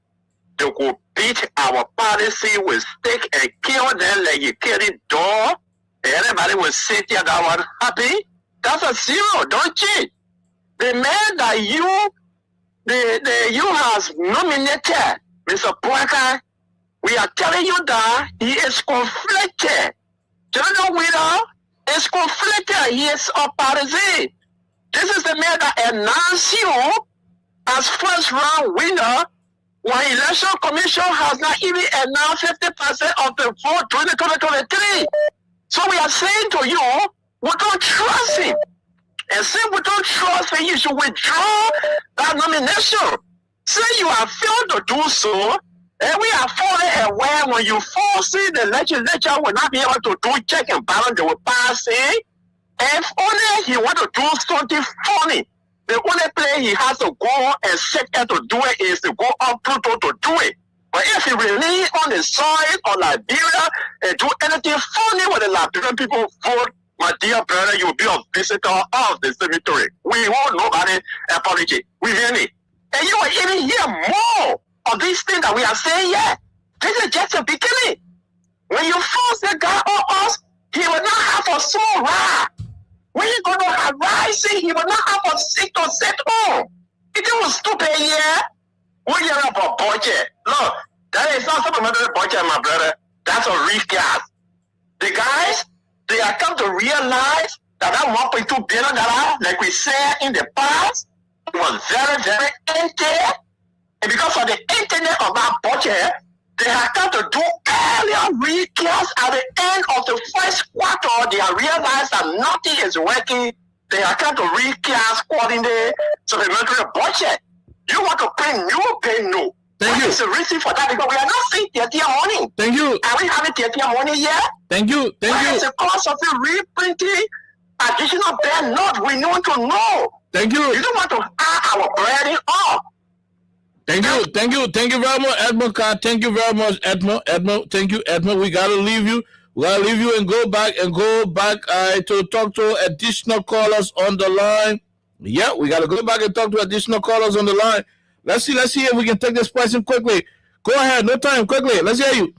they could beat our policy with stick and kill them like you kill the dog? Everybody will sit here that one happy. That's a zero. Don't cheat. The man that you has nominated, Mr. Boakai, we are telling you that he is conflicted. General Widow is conflicted. He is opposite. This is the man that announced you as first round winner when election commission has not even announced 50% of the vote 2023. So we are saying to you, we don't trust him. And since we don't trust him, you should withdraw that nomination. Say you have failed to do so, and we are fully aware when you foresee the legislature will not be able to do check and balance, they will pass it. If only he want to do something funny, the only place he has to go and sit there to do it is to go on Pluto to do it. But if he remain on the soil of Liberia and do anything funny with the Liberian people vote, my dear brother, you will be a visitor of the cemetery. We won't nobody apology. We really. And you will even hear more of these things that we are saying here. This is just the beginning. When you force the guy on us, he will not have a soul right. When you go to arise, he will not have a seat to sit on. It was stupid here. We hear about budget. Look, that is not supplementary budget, my brother. That's a recast. The guys, they have come to realize that $1.2 billion, like we said in the past, was very, very empty. And because of the emptiness of that budget, they have come to do earlier recast at the end of the first quarter. They have realized that nothing is working. They have come to recast according to supplementary budget. You want to pay new, pay no. Thank you. What is the reason for that? Because we are not seeing their money. Thank you. Are we having their money yet? Thank you. What is the cost of the reprinting additional bad note? We want to know. Thank you. You don't want to add our breading up. Thank you very much, Edmund. Thank you very much, Edmund. Thank you, Edmund. We gotta leave you. And go back to talk to additional callers on the line. Yeah, we gotta go back and talk to additional callers on the line. Let's see if we can take this question quickly. Go ahead, no time, quickly. Let's hear you.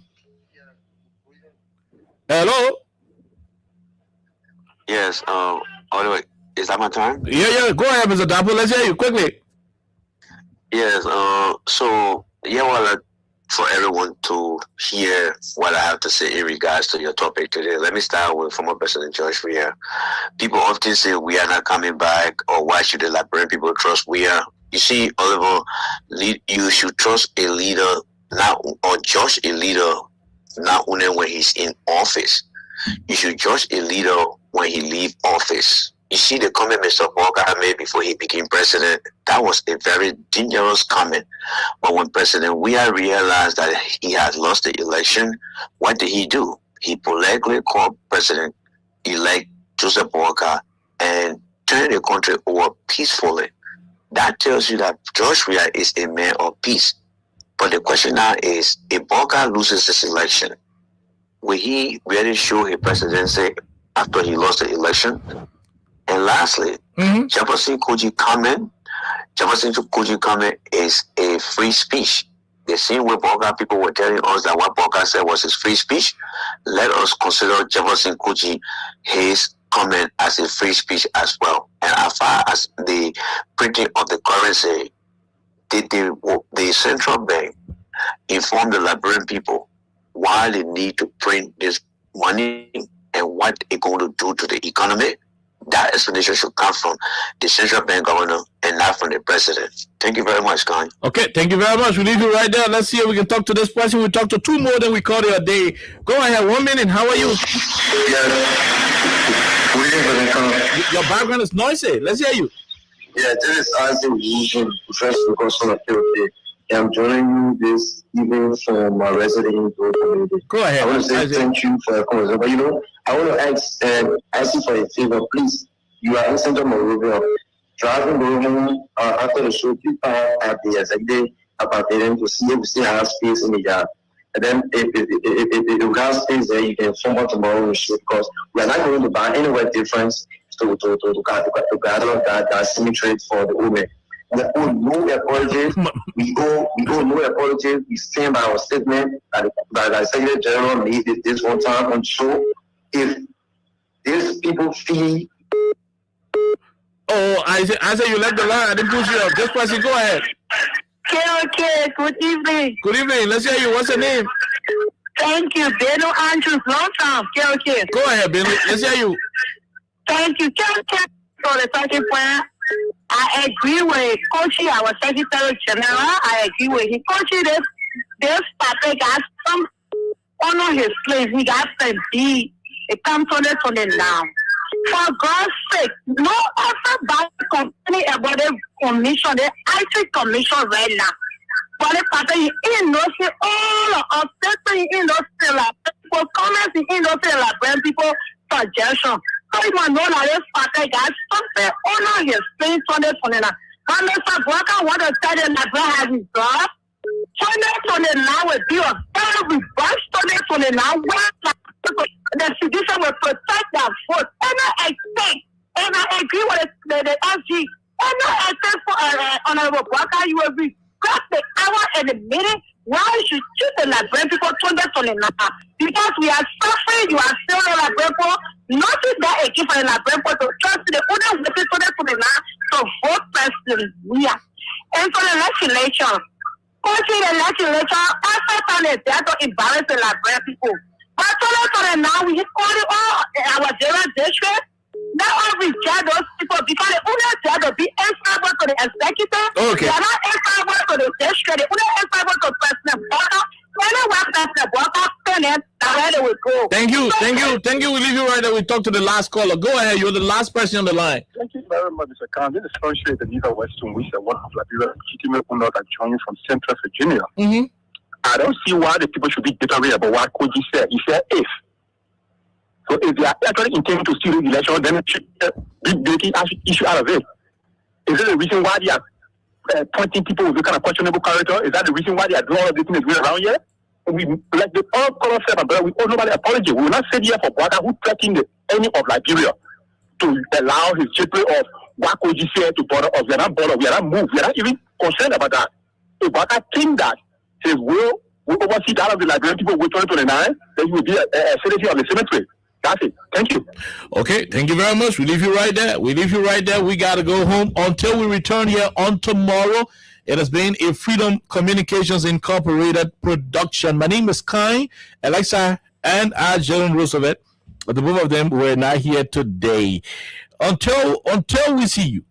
Hello. Yes. Anyway, is that my time? Yeah. Go ahead, Mr. Dapo. Let's hear you quickly. Yes. So yeah, well, for everyone to hear what I have to say in regards to your topic today. Let me start with former President George Weah. People often say we are not coming back, or why should the Liberian people trust Weah? You see, Oliver, you should trust a leader, not or judge a leader not only when he's in office. You should judge a leader when he leave office. You see the comment Mr. Walker made before he became president, that was a very dangerous comment. But when President Weah realized that he had lost the election, what did he do? He politely called President-elect Joseph Walker and turned the country over peacefully. That tells you that George Weah is a man of peace. But the question now is, if Walker loses this election, will he really show his presidency after he lost the election? And lastly, Jefferson Koji comment is a free speech. The same way Boga people were telling us that what Boga said was his free speech, let us consider Jefferson Koji his comment as a free speech as well. And as far as the printing of the currency, did the central bank inform the Liberian people why they need to print this money and what it's going to do to the economy? That explanation should come from the central bank governor and not from the president. Thank you very much, Con. Okay, thank you very much. We leave you right there. Let's see if we can talk to this person. We talk to two more than we called it a day. Go ahead, 1 minute. How are you? Your background is noisy. Let's hear you. Yeah, this is Isaac Professor Conditional. I'm joining you this evening from my resident in the community. Go ahead. I want to say thank you for your comments. But I want to ask you for a favor, please. You are in Central Monrovia. Driving home after the show, people at the executive about them to see if we still have space in the yard. And then if you have space there, you can form out tomorrow the show, because we are not going to buy anywhere difference to gather that symmetry for the women. We owe no apologies. We owe no apologies. We stand by our statement that the Secretary General made this one time on show. If these people feel. Oh, I said you left the line. I didn't push you up. Just person, go ahead. Okay. Good evening. Good evening. Let's hear you. What's your name? Thank you, Beno Andrews. Long time. Okay. Go ahead, Beno. Let's hear you. Thank you. For the second point. I agree with Coachy, our Secretary General. I agree with him. Coachy, this party got some honor his place. He got some deed. It comes on it now. For God's sake, no other bank company about the commission, the IT commission right now. But the party in those all of us, in those people comments in those people suggestion. So you know that this party got something honor his place on it now. And Mr. Walker want to tell the Liberian has his job. On it now will be a very reverse on it now. The citizen will protect their vote. And I think, and I agree with the SG. And I think for Honorable Walker, you will regret the hour and the minute why you should choose the Liberian people on it now. Because we are suffering, you are still the Liberian people. Notice that again for the Liberian people to trust the other waiting for them to vote President Weah. And for the legislation, pushing the legislation, after time is there to embarrass the Liberian people. But so now we call it all our general district. Now I reject those people because they only there to be answerable to the executive. Okay. They are not answerable to the district. They only answerable to President Walker. Anywhere President Walker finished, that's where they will go. Thank you. We leave you right there. We talk to the last caller. Go ahead. You're the last person on the line. Thank you very much, Mr. Khan. This is Conditional, the leader of Western West, one of Liberia's legitimate owners that joined from Central Virginia. Mm-hmm. I don't see why the people should be bitter about what Koji said. He said if. So if they are actually intending to steal the election, then it should be breaking issue out of it. Is that the reason why they are pointing people with a kind of questionable character? Is that the reason why they are doing all of this thing going around here? We like the all color said, but we owe nobody apology. We will not sit here for Waka who threatened the enemy of Liberia to allow his jittery of what Koji said to border us. We are not bothered. We are not moved. We are not even concerned about that. If Waka think that his will oversee that of the Liberian people with 2029, then he will be a citizen of the cemetery. That's it. Thank you. Okay, thank you very much. We leave you right there. We got to go home until we return here on tomorrow. It has been a Freedom Communications Incorporated production. My name is Kai, Alexa, and Jalen Roosevelt. The both of them were not here today. Until we see you,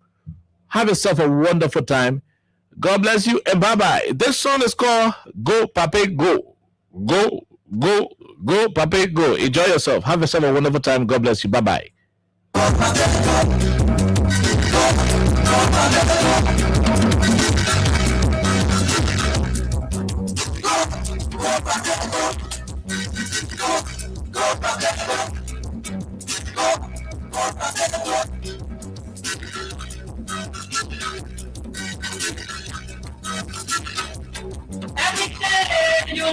have yourself a wonderful time. God bless you and bye-bye. This song is called Go Pape Go. Go, go, go, Pape Go. Enjoy yourself. Have yourself a wonderful time. God bless you. Bye-bye. Every day you